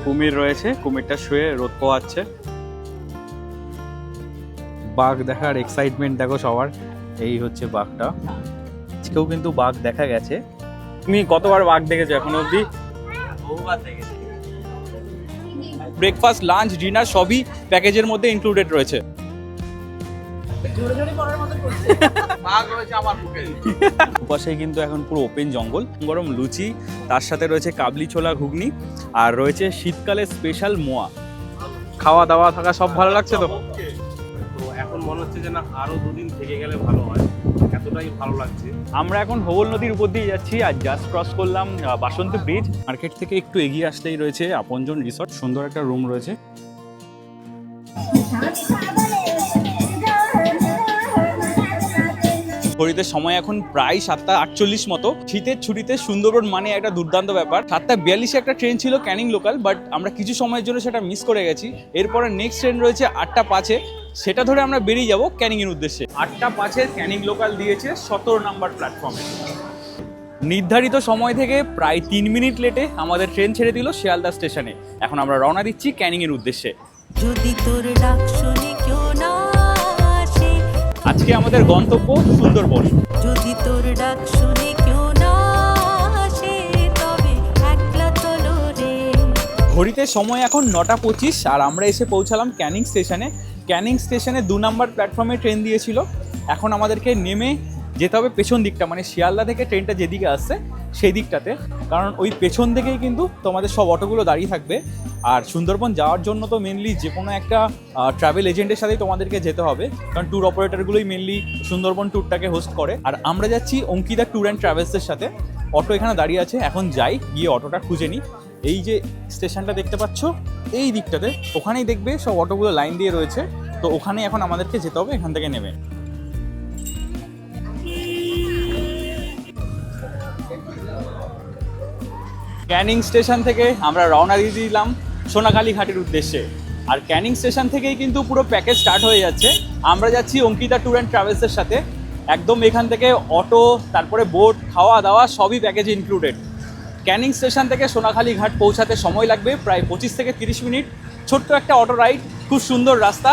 কুমির রয়েছে, কুমিরটা শুয়ে রোদ পোহাচ্ছে। বাঘ দেখার এক্সাইটমেন্ট দেখো সবার। এই হচ্ছে বাঘটা, আজকেও কিন্তু বাঘ দেখা গেছে। তুমি কতবার বাঘ দেখেছো এখনো অবধি? বহুবার দেখেছি। ব্রেকফাস্ট, লাঞ্চ, ডিনার সবই প্যাকেজের মধ্যে ইনক্লুডেড রয়েছে। পাশে কিন্তু এখন পুরো ওপেন জঙ্গল, গরম লুচি, তার সাথে রয়েছে কাবলি ছোলা ঘুগনি, আর রয়েছে শীতকালে স্পেশাল মোয়া। খাওয়া দাওয়া থাকা সব ভালো লাগছে তো? এখন মনে হচ্ছে যে না আরো দুদিন থেকে গেলে ভালো হয়, এতটাই ভালো লাগছে। আমরা এখন হোবল নদীর উপর দিয়ে যাচ্ছি আর জাস্ট ক্রস করলাম বাসন্তী ব্রিজ। মার্কেট থেকে একটু এগিয়ে আসলেই রয়েছে আপনজন রিসর্ট, সুন্দর একটা রুম রয়েছে। ঘড়িতে সময় এখন প্রায় 7:48 মতো। শীতের ছুটিতে সুন্দরবন মানে একটা দুর্দান্ত ব্যাপার। 7:42 একটা ট্রেন ছিল ক্যানিং লোকাল, বাট আমরা কিছু সময়ের জন্য সেটা মিস করে গেছি। এরপরে নেক্সট ট্রেন রয়েছে 8:05, সেটা ধরে আমরা বেরিয়ে যাব ক্যানিং এর উদ্দেশ্যে। 8:05 ক্যানিং লোকাল দিয়েছে 17 নম্বর প্ল্যাটফর্মে। নির্ধারিত সময় থেকে প্রায় 3 মিনিট লেটে আমাদের ট্রেন ছেড়ে দিল শিয়ালদা স্টেশনে। এখন আমরা রওনা দিচ্ছি ক্যানিং এর উদ্দেশ্যে। যদি তোর ডাক শুনে কেউ না আসে, আজকে আমাদের গন্তব্য সুন্দরবন। যদি তোর ডাক শুনে কেউ না আসে, তবে একলা চলো রে। ঘড়িতে সময় এখন 9:25 আর আমরা এসে পৌঁছালাম ক্যানিং স্টেশনে। ক্যানিং স্টেশনে 2 নম্বর প্ল্যাটফর্মে ট্রেন দিয়েছিল। এখন আমাদেরকে নেমে যেতে হবে পেছন দিকটা, মানে শিয়ালদা থেকে ট্রেনটা যেদিকে আসছে সেই দিকটাতে, কারণ ওই পেছন থেকেই কিন্তু তোমাদের সব অটোগুলো দাঁড়িয়ে থাকবে। আর সুন্দরবন যাওয়ার জন্য তো মেনলি যে কোনো একটা ট্রাভেল এজেন্টের সাথেই তোমাদেরকে যেতে হবে, কারণ ট্যুর অপারেটরগুলোই মেনলি সুন্দরবন ট্যুরটাকে হোস্ট করে। আর আমরা যাচ্ছি অঙ্কিতা ট্যুর অ্যান্ড ট্রাভেলসের সাথে। অটো এখানে দাঁড়িয়ে আছে, এখন যাই গিয়ে অটোটা খুঁজে নিই। এই যে স্টেশনটা দেখতে পাচ্ছ এই দিকটাতে, ওখানেই দেখবে সব অটোগুলো লাইন দিয়ে রয়েছে, তো ওখানেই এখন আমাদেরকে যেতে হবে এখান থেকে নেমে। ক্যানিং স্টেশন থেকে আমরা রওনা দিয়ে দিলাম সোনাখালী ঘাটের উদ্দেশ্যে। আর ক্যানিং স্টেশন থেকেই কিন্তু পুরো প্যাকেজ স্টার্ট হয়ে যাচ্ছে। আমরা যাচ্ছি অঙ্কিতা ট্যুর অ্যান্ড ট্রাভেলসের সাথে। একদম এখান থেকে অটো, তারপরে বোট, খাওয়া দাওয়া সবই প্যাকেজে ইনক্লুডেড। ক্যানিং স্টেশন থেকে সোনাখালী ঘাট পৌঁছাতে সময় লাগবে প্রায় 25 থেকে 30 মিনিট। ছোট্ট একটা অটো রাইড, খুব সুন্দর রাস্তা।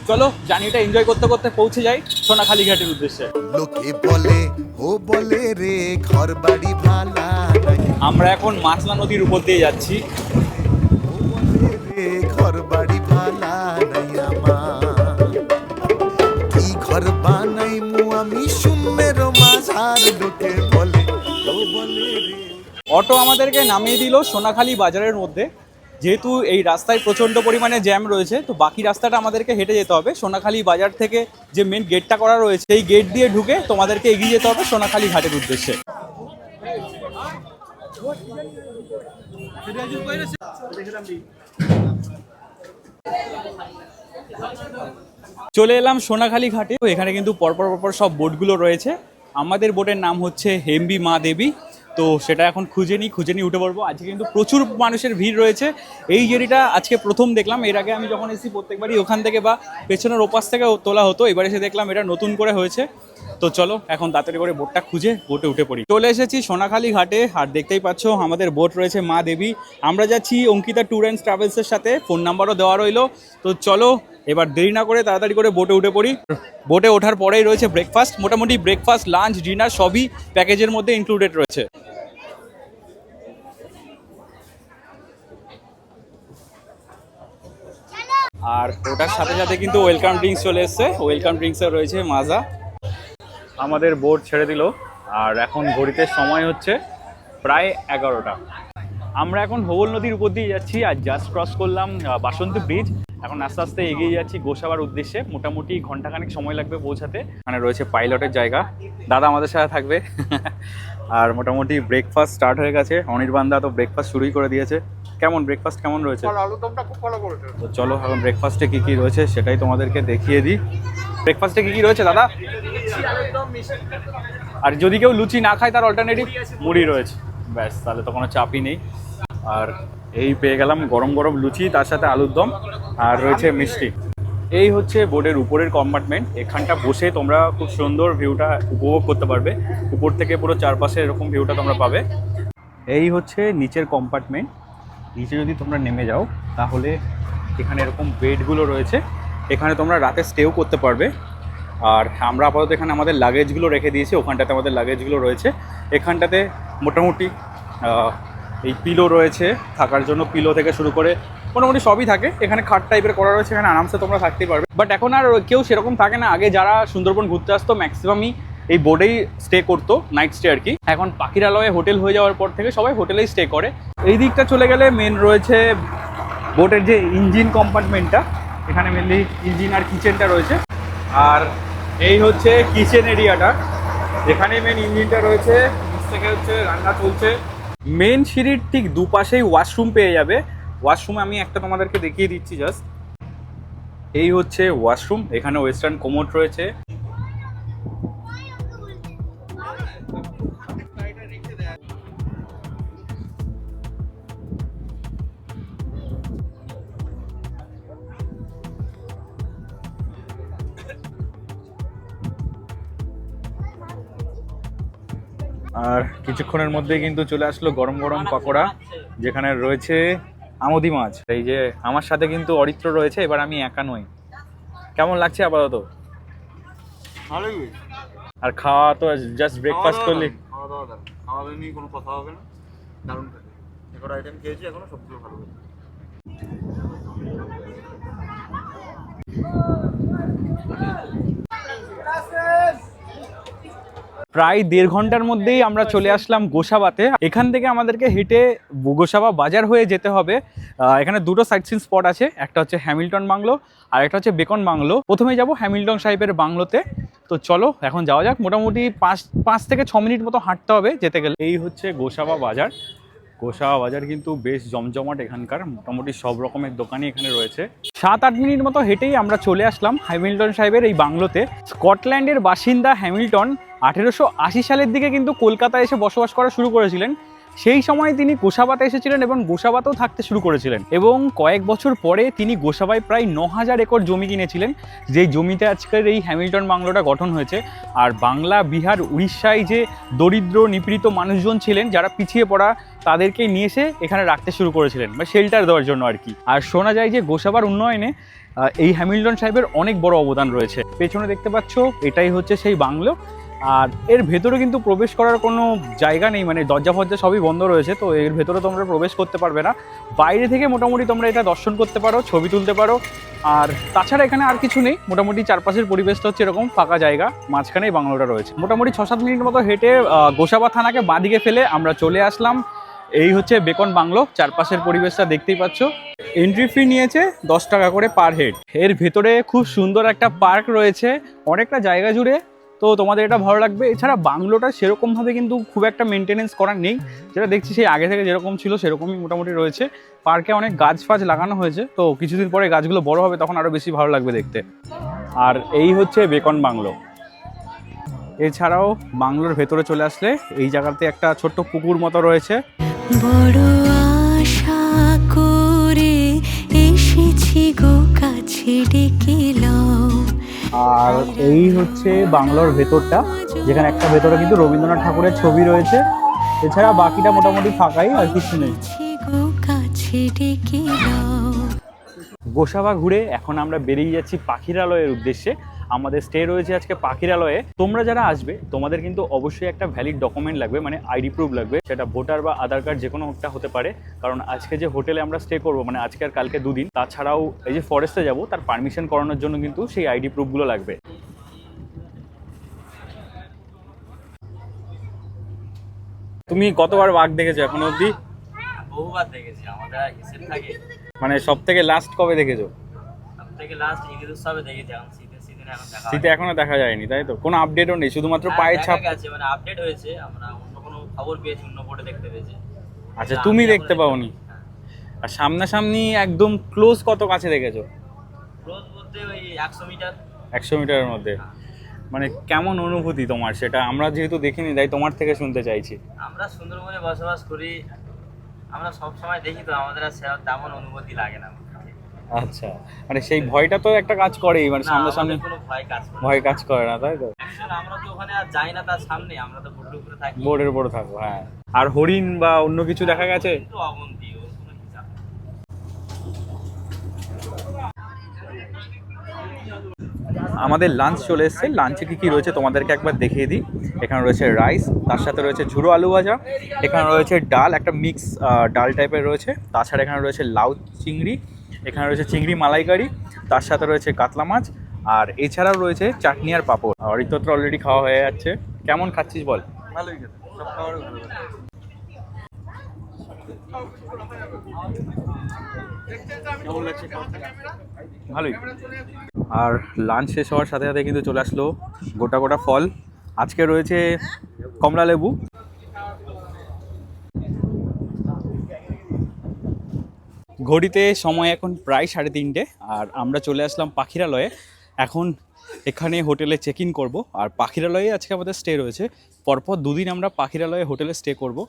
চলো জার্নিটা এনজয় করতে করতে পৌঁছে যাই সোনাখালী ঘাটের উদ্দেশ্যে। লোকে বলে ও বলে রে ঘর বাড়ি ভালা নাই, আমরা এখন মাছলা নদীর উপর দিয়ে যাচ্ছি। ও বলে রে ঘর বাড়ি ভালা নাই আমার, কি ঘর বানাই মু আমি শূন্যের মাঝার, লোকে বলে ও বলে রে। অটো আমাদেরকে নামিয়ে দিল সোনাখালী বাজারের মধ্যে। যেহেতু এই রাস্তায় প্রচণ্ড পরিমাণে জ্যাম রয়েছে, তো বাকি রাস্তাটা আমাদেরকে হেঁটে যেতে হবে। সোনাখালী বাজার থেকে যে মেন গেটটা করা রয়েছে সেই গেট দিয়ে ঢুকে তোমাদেরকে এগিয়ে যেতে হবে সোনাখালী ঘাটের উদ্দেশ্যে। চলে এলাম সোনাখালী ঘাটে। এখানে কিন্তু পরপর পরপর সব বোটগুলো রয়েছে। আমাদের বোটের নাম হচ্ছে হেমবি মা দেবী। তো সেটা এখন খুঁজে নিয়ে উঠে পড়বো। আজকে কিন্তু প্রচুর মানুষের ভিড় রয়েছে। এই জেরিটা আজকে প্রথম দেখলাম। এর আগে আমি যখন এসেছি প্রত্যেকবারই ওখান থেকে বা পেছনের ওপাশ থেকে তোলা হতো, এবার এসে দেখলাম এটা নতুন করে হয়েছে। তো চলো এখন তাড়াতাড়ি করে বোটটা খুঁজে বোটে উঠে পড়ি। চলে এসেছি সোনাখালী ঘাটে, আর দেখতেই পাচ্ছ আমাদের বোট রয়েছে মা দেবী। আমরা যাচ্ছি অঙ্কিতা ট্যুর অ্যান্ড ট্রাভেলসের সাথে, ফোন নাম্বারও দেওয়া রইলো। তো চলো এবার দেরি না করে তাড়াতাড়ি করে বোটে উঠে পড়ি। বোটে ওঠার পরেই রয়েছে ব্রেকফাস্ট। মোটামুটি ব্রেকফাস্ট, লাঞ্চ, ডিনার সবই প্যাকেজের মধ্যে ইনক্লুডেড রয়েছে। আর ওটার সাথে সাথে কিন্তু ওয়েলকাম ড্রিঙ্কস চলে এসছে। ওয়েলকাম ড্রিঙ্কসে রয়েছে মাজা। আমাদের বোট ছেড়ে দিল আর এখন ঘড়িতে সময় হচ্ছে প্রায় 11টা। আমরা এখন হোবল নদীর উপর দিয়ে যাচ্ছি আর জাস্ট ক্রস করলাম বাসন্তী ব্রিজ। এখন আস্তে আস্তে এগিয়ে যাচ্ছি গোসাবার উদ্দেশ্যে। মোটামুটি ঘন্টাখানেক সময় লাগবে পৌঁছাতে। এখানে রয়েছে পাইলটের জায়গা, দাদা আমাদের সাথে থাকবে। আর মোটামুটি ব্রেকফাস্ট স্টার্ট হয়ে গেছে। অনির্বাণ দা তো ব্রেকফাস্ট শুরুই করে দিয়েছে। কেমন ব্রেকফাস্ট কেমন রয়েছে? তো চলো এখন ব্রেকফাস্টে কী কী রয়েছে সেটাই তোমাদেরকে দেখিয়ে দিই। ব্রেকফাস্টে কী কী রয়েছে দাদা? আর যদি কেউ লুচি না খায় তার অল্টারনেটিভ মুড়ি রয়েছে। ব্যাস, তাহলে তো কোনো চাপই নেই। আর এই পেয়ে গেলাম গরম গরম লুচি, তার সাথে আলুর দম, আর রয়েছে মিষ্টি। এই হচ্ছে বোর্ডের উপরের কম্পার্টমেন্ট। এখানটা বসে তোমরা খুব সুন্দর ভিউটা উপভোগ করতে পারবে। উপর থেকে পুরো চারপাশে এরকম ভিউটা তোমরা পাবে। এই হচ্ছে নিচের কম্পার্টমেন্ট। নিচে যদি তোমরা নেমে যাও তাহলে এখানে এরকম বেডগুলো রয়েছে, এখানে তোমরা রাতে স্টেও করতে পারবে। আর আমরা আপাতত এখানে আমাদের লাগেজগুলো রেখে দিয়েছি, ওখানটাতে আমাদের লাগেজগুলো রয়েছে। এখানটাতে মোটামুটি এই পিলো রয়েছে থাকার জন্য, পিলো থেকে শুরু করে মোটামুটি সবই থাকে। এখানে খাট টাইপের করা রয়েছে, এখানে আরামসে তোমরা থাকতেই পারবে। বাট এখন আর কেউ সেরকম থাকে না। আগে যারা সুন্দরবন ঘুরতে আসতো ম্যাক্সিমামই এই বোর্ডেই স্টে করতো, নাইট স্টে আর কি। এখন পাখিরালয়ে হোটেল হয়ে যাওয়ার পর থেকে সবাই হোটেলেই স্টে করে। এই দিকটা চলে গেলে মেন রয়েছে বোটের যে ইঞ্জিন কম্পার্টমেন্টটা, এখানে মেনলি ইঞ্জিন আর কিচেনটা রয়েছে। আর এই হচ্ছে কিচেন এরিয়াটা, যেখানে মেন ইঞ্জিনটা রয়েছে, নিচ থেকে হচ্ছে রান্না চলছে। মেন সিঁড়ির ঠিক দুপাশেই ওয়াশরুম পেয়ে যাবে। ওয়াশরুমে আমি একটা তোমাদেরকে দেখিয়ে দিচ্ছি জাস্ট। এই হচ্ছে ওয়াশরুম, এখানে ওয়েস্টার্ন কোমোড রয়েছে। আর কিছুক্ষণের মধ্যেই কিন্তু চলে আসলো গরম গরম পকোড়া, যেখানে রয়েছে আমোদি মাছ। এই যে আমার সাথে কিন্তু অরিত্র রয়েছে, এবার আমি একা নই। কেমন লাগছে আপাতত? ভালোই। আর খাওয়া তো জাস্ট ব্রেকফাস্ট করলি? খাওয়া নিয়ে কোনো কথা হবে না, দারুণ থাকে। একটা আইটেম খেয়েছি এখনো, সবগুলো ভালো লাগে। প্রায় 1.5 ঘন্টার মধ্যেই আমরা চলে আসলাম গোসাবাতে। এখান থেকে আমাদেরকে হেঁটে গোসাবা বাজার হয়ে যেতে হবে। এখানে দুটো সাইট সিন স্পট আছে, একটা হচ্ছে হ্যামিল্টন বাংলো আর একটা হচ্ছে বেকন বাংলো। প্রথমে যাব হ্যামিল্টন সাহেবের বাংলোতে। তো চলো এখন যাওয়া যাক। মোটামুটি 5 থেকে 6 মিনিট মতো হাঁটতে হবে যেতে গেলে। এই হচ্ছে গোসাবা বাজার। গোসাবা বাজার কিন্তু বেশ জমজমাট এখানকার, মোটামুটি সব রকমের দোকানই এখানে রয়েছে। 7-8 মিনিট মতো হেঁটেই আমরা চলে আসলাম হ্যামিল্টন সাহেবের এই বাংলোতে। স্কটল্যান্ডের বাসিন্দা হ্যামিল্টন 1880 সালের দিকে কিন্তু কলকাতায় এসে বসবাস করা শুরু করেছিলেন। সেই সময় তিনি গোসাবাতে এসেছিলেন এবং গোসাবাতেও থাকতে শুরু করেছিলেন। এবং কয়েক বছর পরে তিনি গোসাবায় প্রায় 9000 একর জমি কিনেছিলেন, যেই জমিতে আজকের এই হ্যামিল্টন বাংলোটা গঠন হয়েছে। আর বাংলা, বিহার, উড়িষ্যায় যে দরিদ্র নিপীড়িত মানুষজন ছিলেন, যারা পিছিয়ে পড়া, তাদেরকে নিয়ে এসে এখানে রাখতে শুরু করেছিলেন, বা শেল্টার দেওয়ার জন্য আর কি। আর শোনা যায় যে গোসাবার উন্নয়নে এই হ্যামিল্টন সাহেবের অনেক বড় অবদান রয়েছে। পেছনে দেখতে পাচ্ছ, এটাই হচ্ছে সেই বাংলো। আর এর ভেতরে কিন্তু প্রবেশ করার কোনো জায়গা নেই, মানে দরজা ফরজা সবই বন্ধ রয়েছে, তো এর ভেতরে তোমরা প্রবেশ করতে পারবে না। বাইরে থেকে মোটামুটি তোমরা এটা দর্শন করতে পারো, ছবি তুলতে পারো। আর তাছাড়া এখানে আর কিছু নেই, মোটামুটি চারপাশের পরিবেশটা হচ্ছে এরকম ফাঁকা জায়গা, মাঝখানে এই বাংলোটা রয়েছে। মোটামুটি 6-7 মিনিট মতো হেঁটে গোসাবা থানাকে বাঁদিকে ফেলে আমরা চলে আসলাম। এই হচ্ছে বেকন বাংলো, চারপাশের পরিবেশটা দেখতেই পাচ্ছ। এন্ট্রি ফি নিয়েছে 10 টাকা করে পার হেড। এর ভেতরে খুব সুন্দর একটা পার্ক রয়েছে অনেকটা জায়গা জুড়ে, তো তোমাদের এটা ভালো লাগবে। এছাড়া বাংলোটা সেরকমভাবে কিন্তু খুব একটা মেনটেনেন্স করা নেই, যেটা দেখছি সেই আগে থেকে যেরকম ছিল সেরকমই মোটামুটি রয়েছে। পার্কে অনেক গাছ ফাছ লাগানো হয়েছে, তো কিছুদিন পরে গাছগুলো বড় হবে, তখন আরও বেশি ভালো লাগবে দেখতে। আর এই হচ্ছে বেকন বাংলো। এছাড়াও বাংলোর ভেতরে চলে আসলে এই জায়গাতে একটা ছোট্ট পুকুর মতো রয়েছে। বড় আশা করে এসেছি গো কাছে ডেকে লও। আর এই হচ্ছে বাংলোর ভেতরটা, যেখানে একটা ভেতরে কিন্তু রবীন্দ্রনাথ ঠাকুরের ছবি রয়েছে। এছাড়া বাকিটা মোটামুটি ফাঁকাই, আর কিছু নেই। গোসাবা ঘুরে এখন আমরা বেরিয়ে যাচ্ছি পাখিরালয়ের উদ্দেশ্যে। আমাদের স্টে রয়েছে আজকে পাখিরালয়ে। তোমরা যারা আসবে তোমাদের কিন্তু অবশ্যই একটা ভ্যালিড ডকুমেন্ট লাগবে, মানে আইডি প্রুফ লাগবে। সেটা ভোটার বা আধার কার্ড যে কোনো একটা হতে পারে, কারণ আজকে যে হোটেলে আমরা স্টে করবো, মানে আজকে আর কালকে 2 দিন, তাছাড়াও এই যে ফরেস্টে যাব তার পারমিশন করানোর জন্য কিন্তু সেই আইডি প্রুফগুলো লাগবে। তুমি কতবার বাঘ দেখেছো এখনো অবধি? বহুবার দেখেছি, আমাদের আর হিসেব থাকে। মানে সব থেকে লাস্ট কবে দেখেছো? সব থেকে লাস্ট ঈদের উৎসবে দেখেছি, এখন শীতের সিজনে এখন দেখা শীতে এখনো দেখা যায়নি, তাই তো? কোনো আপডেটও নেই, শুধুমাত্র হ্যাঁ, পায়ের দেখা ছাপ গেছে, মানে আপডেট হয়েছে, আমরা অন্য কোনো খবর পেয়েছি, অন্য বোর্ডে দেখতে পেয়েছি। আচ্ছা, আমি তুমি এখনো দেখতে পাওনি? আর সামনাসামনি একদম ক্লোজ কত কাছে দেখেছো? ক্লোজ বলতে ওই 100 মিটার। 100 মিটারের মধ্যে? মানে কেমন অনুভূতি তোমার সেটা? আমরা যেহেতু দেখিনি, তাই তোমার থেকে শুনতে চাইছি। আমরা সুন্দরবনে বসবাস করি, আমরা সব সময় দেখি, তো আমাদের আর তেমন অনুভূতি লাগে না। আচ্ছা, মানে সেই ভয়টা তো একটা কাজ করেই, মানে না, সামনাসামনি আমাদের কোনো ভয় কাজ করে না। ভয় কাজ করে না, তাই তো? Actually আমরা তো ওখানে আর যাই না তার সামনে, আমরা তো বোর্ডের উপরে থাকি। বোর্ডের উপরে থাকবো, হ্যাঁ। আর হরিণ বা অন্য কিছু দেখা গেছে? কিন্তু অবন্তি, ওর কোনো হিসাব আমাদের লাঞ্চ চলে এসেছে। লাঞ্চে কী কী রয়েছে তোমাদেরকে একবার দেখিয়ে দিই। এখানে রয়েছে রাইস, তার সাথে রয়েছে ঝুরো আলু ভাজা, এখানে রয়েছে ডাল, একটা মিক্স ডাল টাইপের রয়েছে, তাছাড়া এখানে রয়েছে লাউ চিংড়ি, এখানে রয়েছে চিংড়ি মালাইকারি, তার সাথে রয়েছে কাতলা মাছ, আর এছাড়াও রয়েছে চাটনি আর পাঁপড়। ঋতত্র অলরেডি খাওয়া হয়ে যাচ্ছে। কেমন খাচ্ছিস বল? ভালোই খেতে, সব খাবার ভালো। কেমন লাগছে খাওয়াতে? ভালোই। আর লাঞ্চ শেষ হওয়ার সাথে সাথে কিন্তু চলে আসলো গোটা গোটা ফল। আজকে রয়েছে কমলা লেবু, ঘড়িতে সময় এখন প্রায় 3:30, আর আমরা চলে আসলাম পাখিরালয়ে। এখন এখানে হোটেলে চেক ইন করবো, আর পাখিরালয়ে আজকে আমাদের স্টে রয়েছে। পরপর 2 দিন আমরা পাখিরালয়ে হোটেলে স্টে করব।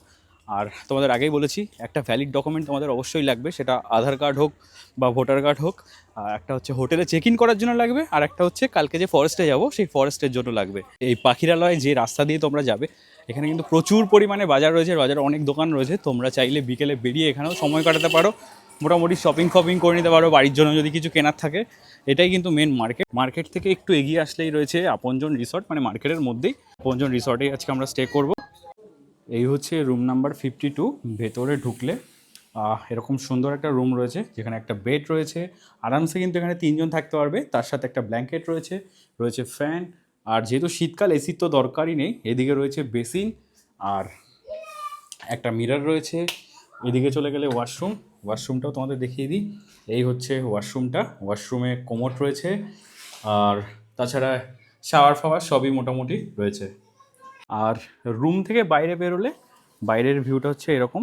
আর তোমাদের আগেই বলেছি, একটা ভ্যালিড ডকুমেন্ট তোমাদের অবশ্যই লাগবে, সেটা আধার কার্ড হোক বা ভোটার কার্ড হোক। আর একটা হচ্ছে হোটেলে চেক ইন করার জন্য লাগবে, আর একটা হচ্ছে কালকে যে ফরেস্টে যাব সেই ফরেস্টের জন্য লাগবে। এই পাখিরালয়ে যে রাস্তা দিয়ে তোমরা যাবে, এখানে কিন্তু প্রচুর পরিমাণে বাজার রয়েছে, বাজারে অনেক দোকান রয়েছে। তোমরা চাইলে বিকেলে বেরিয়ে এখানেও সময় কাটাতে পারো, মোটামুটি শপিং করে নিতে পারো বাড়ির জন্য যদি কিছু কেনার থাকে। এটাই কিন্তু মেন মার্কেট। মার্কেট থেকে একটু এগিয়ে আসলেই রয়েছে আপনজন রিসর্ট, মানে মার্কেটের মধ্যেই আপনজন রিসর্টেই আজকে আমরা স্টে করব। এই হচ্ছে রুম নাম্বার 52। ভেতরে ঢুকলে এরকম সুন্দর একটা রুম রয়েছে, যেখানে একটা বেড রয়েছে। আরামসে কিন্তু এখানে 3 জন থাকতে পারবে, তার সাথে একটা ব্ল্যাঙ্কেট রয়েছে, রয়েছে ফ্যান। আর যেহেতু শীতকাল, এসির তো দরকারই নেই। এদিকে রয়েছে বেসিন আর একটা মিরর রয়েছে। এদিকে চলে গেলে ওয়াশরুমটাও তোমাদের দেখিয়ে দিই। এই হচ্ছে ওয়াশরুমটা। ওয়াশরুমে কোমোড রয়েছে, আর তাছাড়া শাওয়ার ফাওয়ার সবই মোটামুটি রয়েছে। আর রুম থেকে বাইরে বেরোলে বাইরের ভিউটা হচ্ছে এরকম।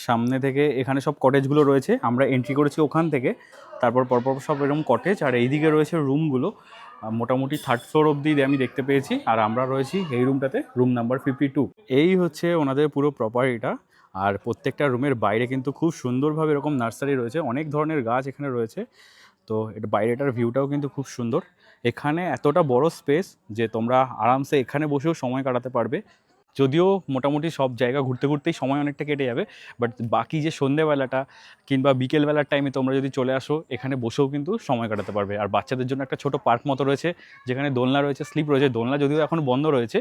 সামনে থেকে এখানে সব কটেজগুলো রয়েছে, আমরা এন্ট্রি করেছি ওখান থেকে। তারপর পরপর সব এরকম কটেজ, আর এইদিকে রয়েছে রুমগুলো। মোটামুটি 3rd ফ্লোর অবধি আমি দেখতে পেয়েছি, আর আমরা রয়েছি এই রুমটাতে, রুম নাম্বার 52। এই হচ্ছে ওনাদের পুরো প্রপার্টিটা। আর প্রত্যেকটা রুমের বাইরে কিন্তু খুব সুন্দরভাবে এরকম নার্সারি রয়েছে, অনেক ধরনের গাছ এখানে রয়েছে। তো এটা বাইরেটার ভিউটাও কিন্তু খুব সুন্দর। এখানে এতটা বড় স্পেস যে তোমরা আরামসে এখানে বসেও সময় কাটাতে পারবে। যদিও মোটামুটি সব জায়গা ঘুরতেই সময় অনেকটা কেটে যাবে, বাট বাকি যে সন্ধ্যেবেলাটা কিংবা বিকেলবেলার টাইমে তোমরা যদি চলে আসো, এখানে বসেও কিন্তু সময় কাটাতে পারবে। আর বাচ্চাদের জন্য একটা ছোট পার্ক মতো রয়েছে, যেখানে দোলনা রয়েছে, স্লিপ রয়েছে। দোলনা যদিও এখন বন্ধ রয়েছে,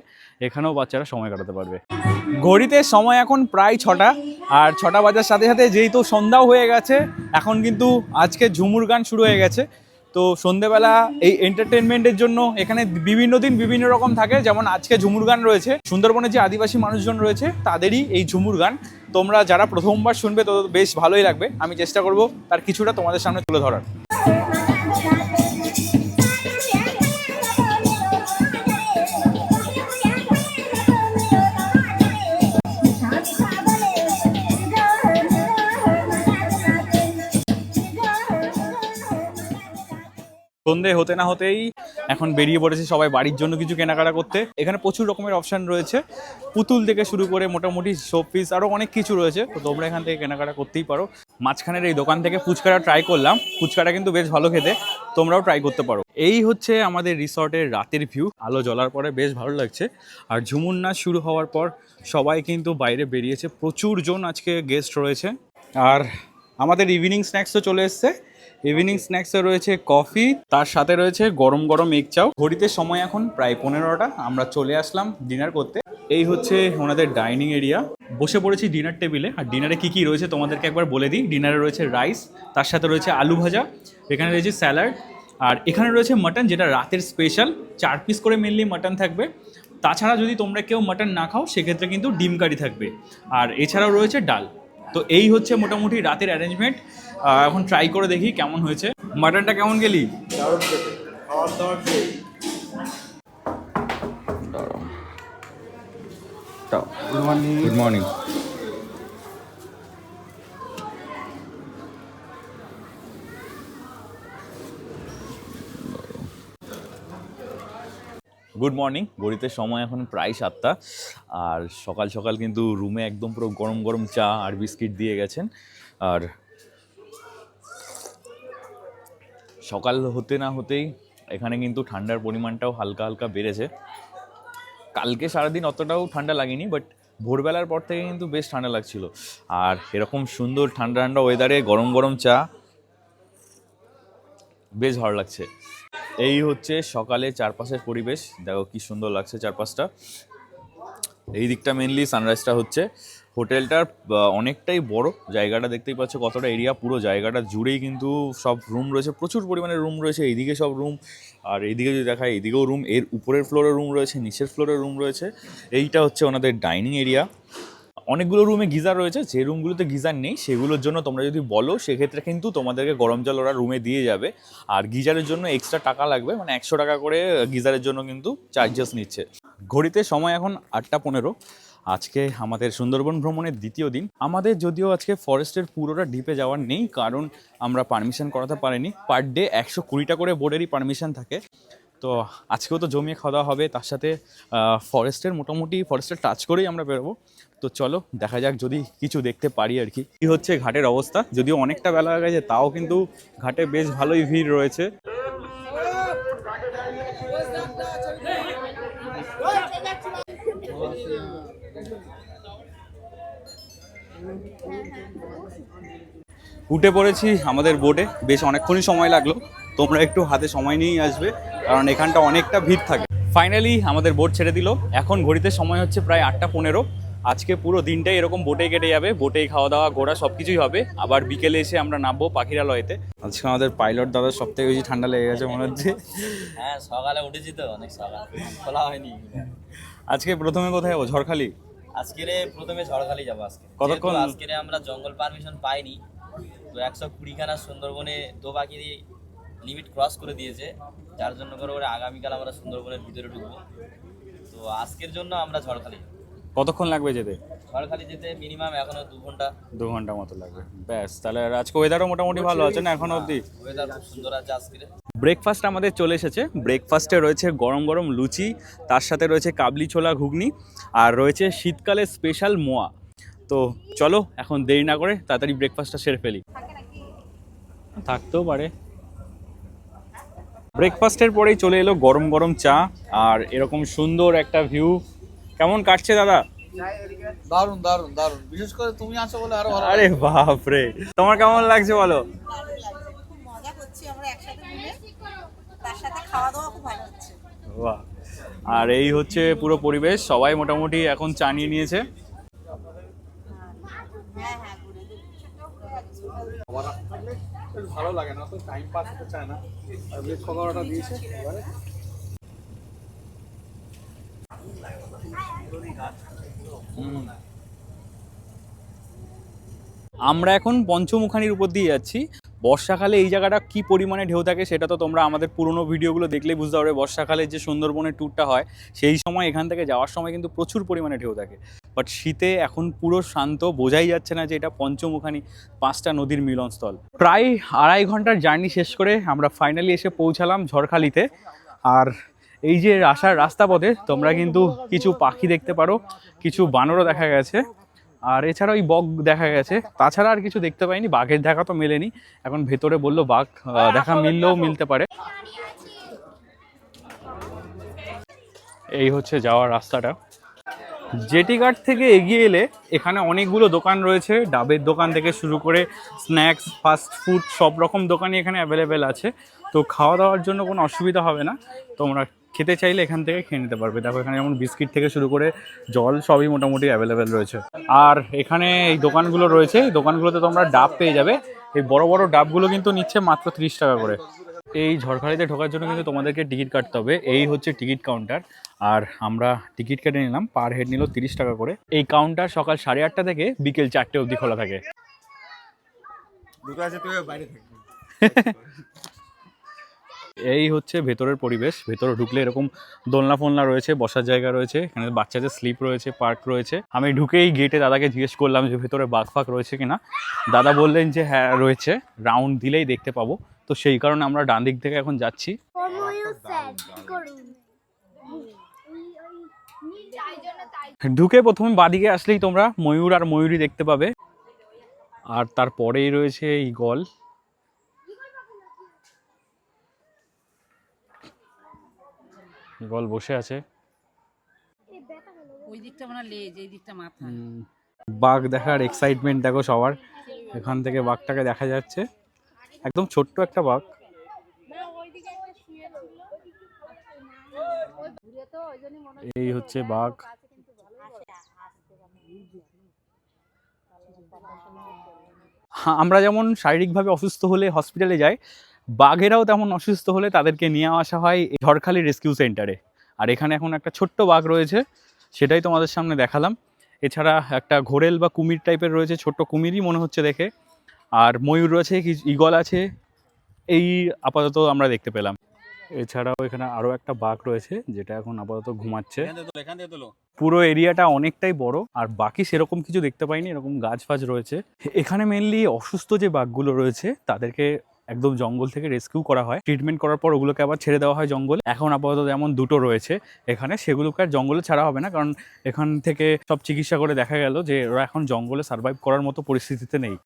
এখানেও বাচ্চারা সময় কাটাতে পারবে। ঘড়িতে সময় এখন প্রায় 6টা, আর 6টা বাজার সাথে সাথে যেহেতু সন্ধ্যাও হয়ে গেছে, এখন কিন্তু আজকে ঝুমুর গান শুরু হয়ে গেছে। তো সন্ধ্যেবেলা এই এন্টারটেনমেন্টের জন্য এখানে বিভিন্ন দিন বিভিন্ন রকম থাকে। যেমন আজকে ঝুমুর গান রয়েছে, সুন্দরবনে যে আদিবাসী মানুষজন রয়েছে তাদেরই এই ঝুমুর গান। তোমরা যারা প্রথমবার শুনবে তো বেশ ভালোই লাগবে। আমি চেষ্টা করব তার কিছুটা তোমাদের সামনে তুলে ধরার। সন্ধে হতে না হতেই এখন বেরিয়ে পড়েছে সবাই বাড়ির জন্য কিছু কেনাকাটা করতে। এখানে প্রচুর রকমের অপশান রয়েছে, পুতুল থেকে শুরু করে মোটামুটি শোপিস আরও অনেক কিছু রয়েছে। তো তোমরা এখান থেকে কেনাকাটা করতেই পারো। মাঝখানের এই দোকান থেকে ফুচকাটা ট্রাই করলাম, ফুচকাটা কিন্তু বেশ ভালো খেতে, তোমরাও ট্রাই করতে পারো। এই হচ্ছে আমাদের রিসর্টের রাতের ভিউ। আলো জ্বলার পরে বেশ ভালো লাগছে। আর ঝুমুর নাচ শুরু হওয়ার পর সবাই কিন্তু বাইরে বেরিয়েছে, প্রচুর জন আজকে গেস্ট রয়েছে। আর আমাদের ইভিনিং স্ন্যাক্সও চলে এসছে। ইভিনিং স্ন্যাক্সে রয়েছে কফি, তার সাথে রয়েছে গরম গরম এগ চাও। ঘড়িতে সময় এখন প্রায় 15টা, আমরা চলে আসলাম ডিনার করতে। এই হচ্ছে ওনাদের ডাইনিং এরিয়া। বসে পড়েছি ডিনার টেবিলে। আর ডিনারে কী কী রয়েছে তোমাদেরকে একবার বলে দিই। ডিনারে রয়েছে রাইস, তার সাথে রয়েছে আলু ভাজা, এখানে রয়েছে স্যালাড, আর এখানে রয়েছে মাটন, যেটা রাতের স্পেশাল। 4 পিস করে মেনলি মাটন থাকবে। তাছাড়া যদি তোমরা কেউ মাটন না খাও সেক্ষেত্রে কিন্তু ডিম কারি থাকবে। আর এছাড়াও রয়েছে ডাল। তো এই হচ্ছে মোটামুটি রাতের অ্যারেঞ্জমেন্ট। এখন ট্রাই করে দেখি কেমন হয়েছে। মাটনটা কেমন গেলি? খাওয়ার দাওয়ার খেয়ে গুড মর্নিং। Good morning. ঘড়িতে সময় এখন প্রায় 7টা, আর সকাল সকাল কিন্তু রুমে একদম পুরো গরম গরম চা আর বিস্কিট দিয়ে গেছেন। আর সকাল হতে না হতেই এখানে কিন্তু ঠান্ডার পরিমাণটাও হালকা হালকা বেড়েছে। কালকে সারাদিন অতটাও ঠান্ডা লাগেনি, বাট ভোরবেলার পর থেকে কিন্তু বেশ ঠান্ডা লাগছিল। আর এরকম সুন্দর ঠান্ডা ঠান্ডা ওয়েদারে গরম গরম চা বেশ ভালো লাগছে। এই হচ্ছে সকালে চারপাশের পরিবেশ, দেখো কি সুন্দর লাগছে চারপাশটা। এই দিকটা মেনলি সানরাইজটা হচ্ছে। হোটেলটার অনেকটাই বড়, জায়গাটা দেখতেই পাচ্ছ কতটা এরিয়া, পুরো জায়গাটা জুড়েই কিন্তু সব রুম রয়েছে, প্রচুর পরিমাণে রুম রয়েছে। এইদিকে সব রুম, আর এইদিকে যদি দেখায় এইদিকেও রুম, এর উপরের ফ্লোরে রুম রয়েছে, নিচের ফ্লোরে রুম রয়েছে। এইটা হচ্ছে ওনাদের ডাইনিং এরিয়া। অনেকগুলো রুমে গিজার রয়েছে, যে রুমগুলোতে গিজার নেই সেগুলোর জন্য তোমরা যদি বলো সেক্ষেত্রে কিন্তু তোমাদেরকে গরম জল ওরা রুমে দিয়ে যাবে। আর গিজারের জন্য এক্সট্রা টাকা লাগবে, মানে 100 টাকা করে গিজারের জন্য কিন্তু চার্জেস নিচ্ছে। ঘড়িতে সময় এখন 8টা 15। আজকে আমাদের সুন্দরবন ভ্রমণের দ্বিতীয় দিন। আমাদের যদিও আজকে ফরেস্টের পুরোটা ডিপে যাওয়ার নেই, কারণ আমরা পারমিশন করাতে পারিনি। পার ডে 120টা করে বোর্ডেরই পারমিশন থাকে। তো আজকেও তো জমিয়ে খাওয়া দাওয়া হবে, তার সাথে মোটামুটি ফরেস্টের টাচ করেই আমরা বেরোবো। তো চলো দেখা যাক যদি কিছু দেখতে পারি আর কি। কি হচ্ছে ঘাটের অবস্থা, যদিও অনেকটা বেলা হয়ে গেছে তাও কিন্তু ঘাটে বেশ ভালোই ভিড় রয়েছে। উঠে পড়েছি আমাদের বোটে, বেশ অনেকক্ষণই সময় লাগলো। তোমরা একটু হাতে সময় নিয়েই আসবে, কারণ এখানটা অনেকটা ভিড় থাকে। ফাইনালি আমাদের বোট ছেড়ে দিল। এখন ঘড়িতে সময় হচ্ছে প্রায় 8টা 15। আজকে পুরো দিনটাই এরকম বোটেই কেটে যাবে, বোটেই খাওয়া দাওয়া ঘোরা সব কিছুই হবে। আবার বিকেলে এসে আমরা নামবো পাখিরালয়তে। আজকে আমাদের পাইলট দাদার সব থেকে বেশি ঠান্ডা লেগে গেছে মনে হচ্ছে। হ্যাঁ, সকালে উঠেছি তো, অনেক সকাল, খোলা হয়নি। আজকে প্রথমে কোথায় যাবো? ঝড়খালি। আজকের প্রথমে ঝড়খালি যাবো। আজকে কতক্ষণ? আজকের আমরা জঙ্গল পারমিশন পাইনি, তো 120খানা সুন্দরবনে দোবাকি লিমিট ক্রস করে দিয়েছে, যার জন্য করে আগামীকাল আমরা সুন্দরবনের ভিতরে ঢুকবো। তো আজকের জন্য আমরা ঝড়খালি। কতক্ষণ লাগবে যেতে? ঝড়খালি যেতে মিনিমাম এখনো 2 ঘন্টা। 2 ঘন্টা মতো লাগবে। ব্যাস, তাহলে আজকে ওয়েদারও মোটামুটি ভালো আছে না এখনো অবধি? ওয়েদার খুব সুন্দর আছে আজকে। ব্রেকফাস্ট আমাদের চলে এসেছে। ব্রেকফাস্টে রয়েছে গরম গরম লুচি, তার সাথে রয়েছে কাবলি ছোলা ঘুগনি, আর রয়েছে শীতকালে স্পেশাল মোয়া। তো চলো এখন দেরি না করে তাড়াতাড়ি ব্রেকফাস্টটা সেরে ফেলি। থাকতেও পারে। ব্রেকফাস্টের পরেই চলে এলো গরম গরম চা আর এরকম সুন্দর একটা ভিউ। কেমন কাটছে দাদা? দারুন দারুন দারুন, বিশেষ করে তুমি আছো বলে আরো ভালো। আরে বাপ রে, তোমার কেমন লাগছে বলো? খুব মজা করছি আমরা একসাথে মিলে, তার সাথে খাওয়া দাওয়া খুব ভালো হচ্ছে। বাহ। আর এই হচ্ছে পুরো পরিবেশ, সবাই মোটামুটি এখন চা নিয়ে নিয়েছে। হ্যাঁ হ্যাঁ, ভালো লাগে না তো, টাইম পাস হতে চায় না। আর বেশ খবরটা দিয়েছে এবারে। আমরা এখন পঞ্চমুখানির উপর দিয়ে যাচ্ছি। বর্ষাকালে এই জায়গাটা কি পরিমাণে ঢেউ থাকে সেটা তো তোমরা আমাদের পুরনো ভিডিওগুলো দেখলেই বুঝতে পারবে। বর্ষাকালে যে সুন্দরবনের ট্যুরটা হয় সেই সময় এখান থেকে যাওয়ার সময় কিন্তু প্রচুর পরিমাণে ঢেউ থাকে। বাট শীতে এখন পুরো শান্ত, বোঝাই যাচ্ছে না যে এটা পঞ্চমুখানি, 5টা নদীর মিলনস্থল। প্রায় 2.5 ঘন্টার জার্নি শেষ করে আমরা ফাইনালি এসে পৌঁছালাম ঝড়খালিতে। আর এই যে আসার রাস্তা পথে তোমরা কিন্তু কিছু পাখি দেখতে পারো, কিছু বানরও দেখা গেছে, আর এছাড়াও ওই বক দেখা গেছে। তাছাড়া আর কিছু দেখতে পাইনি। বাঘের দেখা তো মেলেনি। এখন ভেতরে বললো বাঘ দেখা মিললেও মিলতে পারে। এই হচ্ছে যাওয়ার রাস্তাটা। জেটি ঘাট থেকে এগিয়ে এলে এখানে অনেকগুলো দোকান রয়েছে, ডাবের দোকান থেকে শুরু করে স্ন্যাক্স, ফাস্ট ফুড সব রকম দোকানই এখানে অ্যাভেলেবেল আছে। তো খাওয়া দাওয়ার জন্য কোনো অসুবিধা হবে না, তোমরা খেতে চাইলে এখান থেকে খেয়ে নিতে পারবে। দেখো এখানে যেমন বিস্কিট থেকে শুরু করে জল সবই মোটামুটি অ্যাভেলেবেল রয়েছে। আর এখানে এই দোকানগুলো রয়েছে, এই দোকানগুলোতে তোমরা ডাব পেয়ে যাবে। এই বড় বড় ডাবগুলো কিন্তু নিচ্ছে মাত্র 30 টাকা করে। এই ঝড়খালিতে ঢোকার জন্য কিন্তু তোমাদেরকে টিকিট কাটতে হবে। এই হচ্ছে টিকিট কাউন্টার, আর আমরা টিকিট কেটে নিলাম। পার হেড নিল 30 টাকা করে। এই কাউন্টার সকাল 8:30 থেকে বিকেল 4টে অবধি খোলা থাকে। এই হচ্ছে ভেতরের পরিবেশ। ভেতরে ঢুকলে এরকম দোলনা ফোলনা রয়েছে, বসার জায়গা রয়েছে, এখানে বাচ্চাদের স্লিপ রয়েছে, পার্ক রয়েছে। আমি ঢুকেই গেটে দাদাকে জিজ্ঞেস করলাম যে ভেতরে বাঘ ফাঘ রয়েছে কিনা। দাদা বললেন যে হ্যাঁ রয়েছে, রাউন্ড দিলেই দেখতে পাবো। তো সেই কারণে আমরা ডান দিক থেকে এখন যাচ্ছি। ঢুকে প্রথমে বাদিকে আসলেই তোমরা ময়ূর আর ময়ূরী দেখতে পাবে, আর তারপরেই রয়েছে ঈগল। ঈগল বসে আছে। ওই দিকটা মানে লেজ, এই দিকটা মাথা। বাঘ দেখার এক্সাইটমেন্ট দেখো সবার। এখান থেকে বাঘটাকে দেখা যাচ্ছে, একদম ছোট্ট একটা বাঘ। এই হচ্ছে বাঘ। হ্যাঁ, আমরা যেমন শারীরিকভাবে অসুস্থ হলে হসপিটালে যাই, বাঘেরাও তেমন অসুস্থ হলে তাদেরকে নিয়ে আসা হয় এই ঝড়খালি রেস্কিউ সেন্টারে। আর এখানে এখন একটা ছোট্ট বাঘ রয়েছে, সেটাই তোমাদের সামনে দেখালাম। এছাড়া একটা ঘোরেল বা কুমির টাইপের রয়েছে, ছোট্ট কুমিরই মনে হচ্ছে দেখে। আর ময়ূর রয়েছে, ঈগল আছে, এই আপাতত আমরা দেখতে পেলাম। এছাড়াও এখানে আরও একটা বাঘ রয়েছে, যেটা এখন আপাতত ঘুমাচ্ছে। পুরো এরিয়াটা অনেকটাই বড়, আর বাকি সেরকম কিছু দেখতে পাইনি, এরকম গাছ ফাছ রয়েছে। এখানে মেনলি অসুস্থ যে বাঘগুলো রয়েছে তাদেরকে একদম জঙ্গল থেকে রেস্কিউ করা হয়, ট্রিটমেন্ট করার পর ওগুলোকে আবার ছেড়ে দেওয়া হয় জঙ্গলে। এখন আপাতত যেমন দুটো রয়েছে এখানে, সেগুলোকে আর জঙ্গলে ছাড়া হবে না, কারণ এখান থেকে সব চিকিৎসা করে দেখা গেল যে ওরা এখন জঙ্গলে সার্ভাইভ করার মতো পরিস্থিতিতে নেই।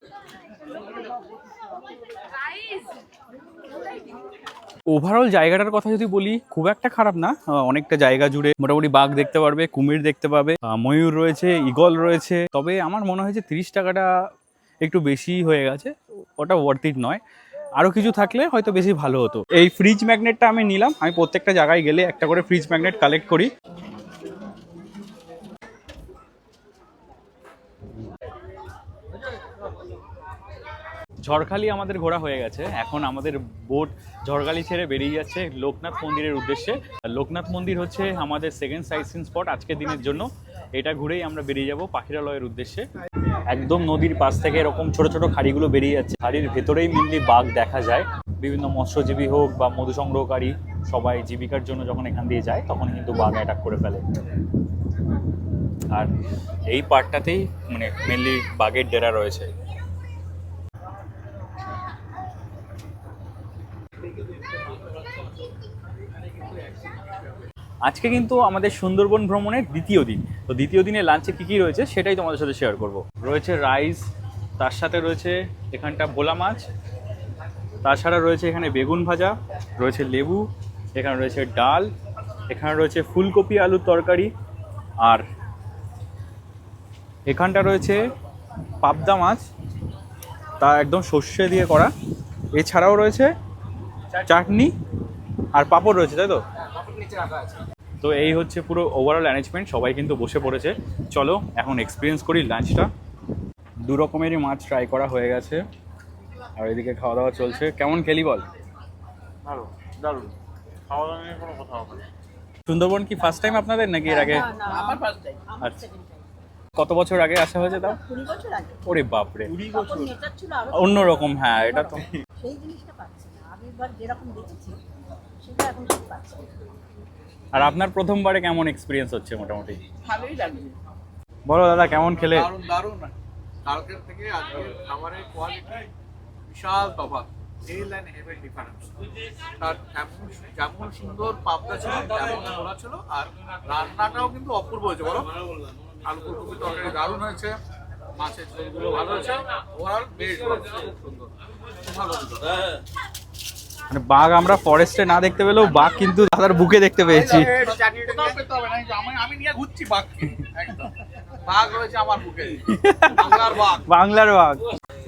ওভারঅল জায়গাটার কথা যদি বলি, খুব একটা খারাপ না। অনেকটা জায়গা জুড়ে মোটামুটি বাঘ দেখতে পারবে, কুমির দেখতে পাবে, ময়ূর রয়েছে, ঈগল রয়েছে। তবে আমার মনে হয় যে 30 টাকাটা একটু বেশি হয়ে গেছে, ওটা ওয়ার্থ ইট নয়। আরও কিছু থাকলে হয়তো বেশি ভালো হতো। এই ফ্রিজ ম্যাগনেটটা আমি নিলাম, আমি প্রত্যেকটা জায়গায় গেলে একটা করে ফ্রিজ ম্যাগনেট কালেক্ট করি। ঝড়খালি আমাদের ঘোরা হয়ে গেছে, এখন আমাদের বোট ঝড়খালি ছেড়ে বেরিয়ে যাচ্ছে লোকনাথ মন্দিরের উদ্দেশ্যে। লোকনাথ মন্দির হচ্ছে আমাদের সেকেন্ড সাইট সিন স্পট আজকের দিনের জন্য। এটা ঘুরেই আমরা বেরিয়ে যাব পাখিরালয়ের উদ্দেশ্যে। একদম নদীর পাশ থেকে এরকম ছোট ছোট খাড়িগুলো বেরিয়ে যাচ্ছে, খাড়ির ভেতরেই মেনলি বাঘ দেখা যায়। বিভিন্ন মৎস্যজীবী হোক বা মধু সংগ্রহকারী সবাই জীবিকার জন্য যখন এখান দিয়ে যায় তখন কিন্তু বাঘ অ্যাটাক করে ফেলে। আর এই পার্টটাতেই মানে মেনলি বাঘের ডেরা রয়েছে। আজকে কিন্তু আমাদের সুন্দরবন ভ্রমণের দ্বিতীয় দিন। তো দ্বিতীয় দিনে লাঞ্চে কী কী রয়েছে সেটাই তোমাদের সাথে শেয়ার করব। রয়েছে রাইস, তার সাথে রয়েছে এখানটা ভোলা মাছ, তাছাড়া রয়েছে এখানে বেগুন ভাজা, রয়েছে লেবু, এখানে রয়েছে ডাল, এখানে রয়েছে ফুলকপি আলুর তরকারি, আর এখানটা রয়েছে পাবদা মাছ, তা একদম সর্ষে দিয়ে করা। এছাড়াও রয়েছে চাটনি আর পাঁপড় রয়েছে, তাই তো? তো এই হচ্ছে পুরো ওভারঅল অ্যারেঞ্জমেন্ট। সবাই কিন্তু বসে পড়েছে, চলো এখন এক্সপিরিয়েন্স করি লাঞ্চটা। দু রকমেরই মাছ ট্রাই করা হয়ে গেছে, আর এদিকে খাওয়া দাওয়া চলছে। কেমন খেলি বল? ভালো, দারুণ। খাওয়া দাওয়া নিয়ে কোনো কথা হবে না। সুন্দরবন কি ফার্স্ট টাইম আপনাদের নাকি এর আগে? আমার ফার্স্ট টাইম। আচ্ছা, কত বছর আগে আসা হয়েছে তাও? 20 বছর আগে। ওরে বাপরে, 20 বছর। নেচার ছিল আরো অন্যরকম। হ্যাঁ, এটা তো সেই জিনিসটা পাচ্ছি না। আগেরবার যেরকম দেখেছি সেটা এখন ঠিক পাচ্ছি না। আর আপনার প্রথমবারে কেমন এক্সপিরিয়েন্স হচ্ছে মোটামুটি? ভালোই লাগছে। বলো দাদা, কেমন খেলে? দারুণ দারুণ। কালকের থেকে আজকের খাবারের কোয়ালিটি বিশাল তফাৎ। হেল অ্যান্ড হেভেন ডিফারেন্স। তার যেমন সুন্দর পাবদা ছিল তেমন ছোলা ছিল, আর রান্নাটাও কিন্তু অপূর্ব হয়েছে। বলো, আলু ফুলকপি তরকারি দারুণ হয়েছে, মাছের ঝোলগুলো ভালো হয়েছে, ওভারঅল বেশ সুন্দর, ভালো হয়েছে। মানে বাঘ আমরা ফরেস্টে না দেখতে পেলেও বাঘ কিন্তু দাদার বুকে দেখতে পেয়েছি। আমি নিয়ে ঘুরছি বাঘকে, একদম বাঘ রয়েছে আমার বুকে, বাংলার বাঘ। বাংলার বাঘ।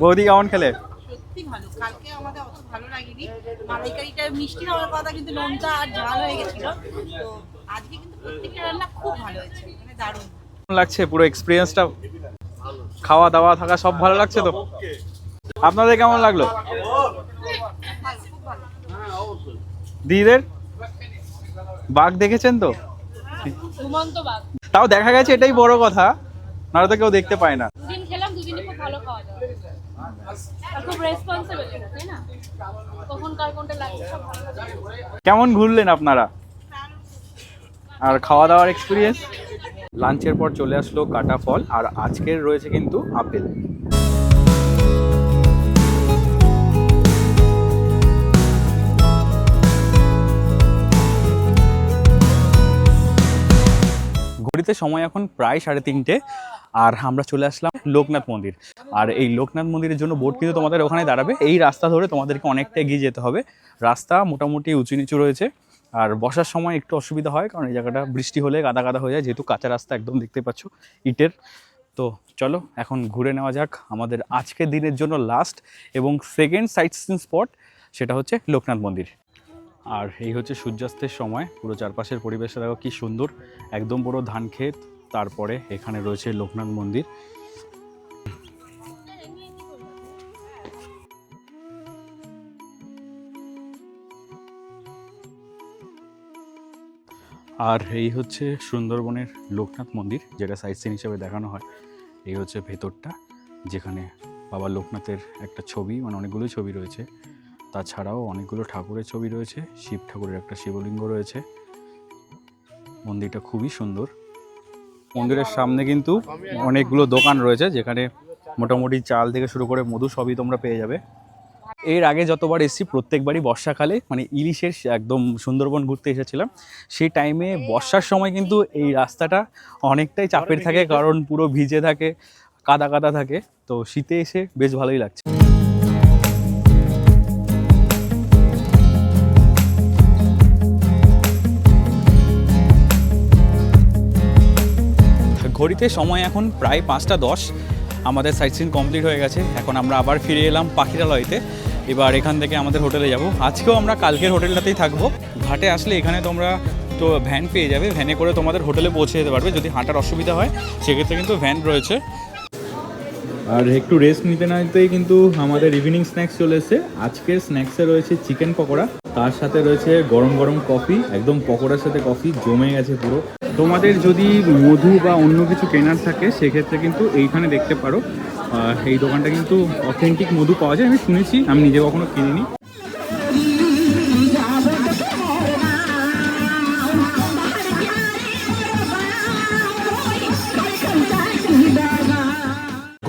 বৌদি কেমন খেলে? সত্যি ভালো। কালকে আমাদের অত ভালো লাগেনি, মালাইকারিটা মিষ্টি হওয়ার কথা কিন্তু নোনতা আর ঝাল হয়ে গেছিল। তো আজকে কিন্তু প্রত্যেকটা রান্না খুব ভালো হয়েছে, মানে দারুণ। কেমন লাগছে পুরো এক্সপিরিয়েন্সটা? খাওয়া দাওয়া থাকা সব ভালো লাগছে তো? আপনাদের কেমন লাগলো? দিদিদের বাঘ দেখেছেন তো? ঘুমন্ত বাঘ। তাও দেখা গেছে, এটাই বড় কথা, নাহলে তো কেউ দেখতে পায় না। দুদিন খেলাম, দুদিনই খুব ভালো খাওয়া দাওয়া, আর খুব রেসপন্সিবল, তাই না? কখন কার কোনটা লাগছে সব ভালো লাগছে। কেমন ঘুরলেন আপনারা? আর খাওয়া দাওয়ার এক্সপিরিয়েন্স? লাঞ্চের পর চলে আসলো কাটা ফল, আর আজকের রয়েছে কিন্তু আপেল। ঘড়িতে সময় এখন প্রায় 3:30, আর আমরা চলে আসলাম লোকনাথ মন্দির। আর এই লোকনাথ মন্দিরের জন্য বোট কিন্তু তোমাদের ওখানে দাঁড়াবে। এই রাস্তা ধরে তোমাদেরকে অনেকটা এগিয়ে যেতে হবে। রাস্তা মোটামুটি উঁচু নিচু রয়েছে, আর বসার সময় একটু অসুবিধা হয়, কারণ এই জায়গাটা বৃষ্টি হলে কাদা কাদা হয়ে যায়, যেহেতু কাঁচা রাস্তা একদম দেখতে পাচ্ছ ইটের। তো চলো এখন ঘুরে নেওয়া যাক আমাদের আজকের দিনের জন্য লাস্ট এবং সেকেন্ড সাইট সিন স্পট, সেটা হচ্ছে লোকনাথ মন্দির। আর এই হচ্ছে সূর্যাস্তের সময়, পুরো চারপাশের পরিবেশটা দেখো কি সুন্দর, একদম পুরো ধান ক্ষেত। তারপরে এখানে রয়েছে লোকনাথ মন্দির। আর এই হচ্ছে সুন্দরবনের লোকনাথ মন্দির, যেটা সাইট সিন হিসেবে দেখানো হয়। এই হচ্ছে ভেতরটা, যেখানে বাবা লোকনাথের একটা ছবি, মানে অনেকগুলো ছবি রয়েছে। তাছাড়াও অনেকগুলো ঠাকুরের ছবি রয়েছে, শিব ঠাকুরের একটা শিবলিঙ্গ রয়েছে। মন্দিরটা খুবই সুন্দর। মন্দিরের সামনে কিন্তু অনেকগুলো দোকান রয়েছে, যেখানে মোটামুটি চাল থেকে শুরু করে মধু সবই তোমরা পেয়ে যাবে। এর আগে যতবার এসেছি প্রত্যেকবারই বর্ষাকালে, মানে ইলিশের একদম সুন্দরবন ঘুরতে এসেছিলাম। সেই টাইমে বর্ষার সময় কিন্তু এই রাস্তাটা অনেকটাই চাপের থাকে, কারণ পুরো ভিজে থাকে, কাদা কাদা থাকে। তো শীতে এসে বেশ ভালোই লাগছে। ঘড়িতে সময় এখন প্রায় 5টা 10। আমাদের সাইট সিন কমপ্লিট হয়ে গেছে। এখন আমরা আবার ফিরে এলাম পাখিরালয়তে। এবার এখান থেকে আমাদের হোটেলে যাব। আজকেও আমরা কালকের হোটেলটাতেই থাকবো। ঘাটে আসলে এখানে তোমরা তো ভ্যান পেয়ে যাবে, ভ্যানে করে তোমাদের হোটেলে পৌঁছে যেতে পারবে। যদি হাঁটার অসুবিধা হয় সেক্ষেত্রে কিন্তু ভ্যান রয়েছে। আর একটু রেস্ট নিতে না নিতেই কিন্তু আমাদের ইভিনিং স্ন্যাক্স চলে এসেছে। আজকের স্ন্যাক্সে রয়েছে চিকেন পকোড়া, তার সাথে রয়েছে গরম গরম কফি, একদম পকোড়ার সাথে কফি জমে গেছে পুরো। তোমাদের যদি মধু বা অন্য কিছু কেনার থাকে সেক্ষেত্রে কিন্তু এইখানে দেখতে পারো। এই দোকানটা কিন্তু অথেন্টিক মধু পাওয়া যায়, আমি শুনেছি, আমি নিজে কখনো কিনিনি।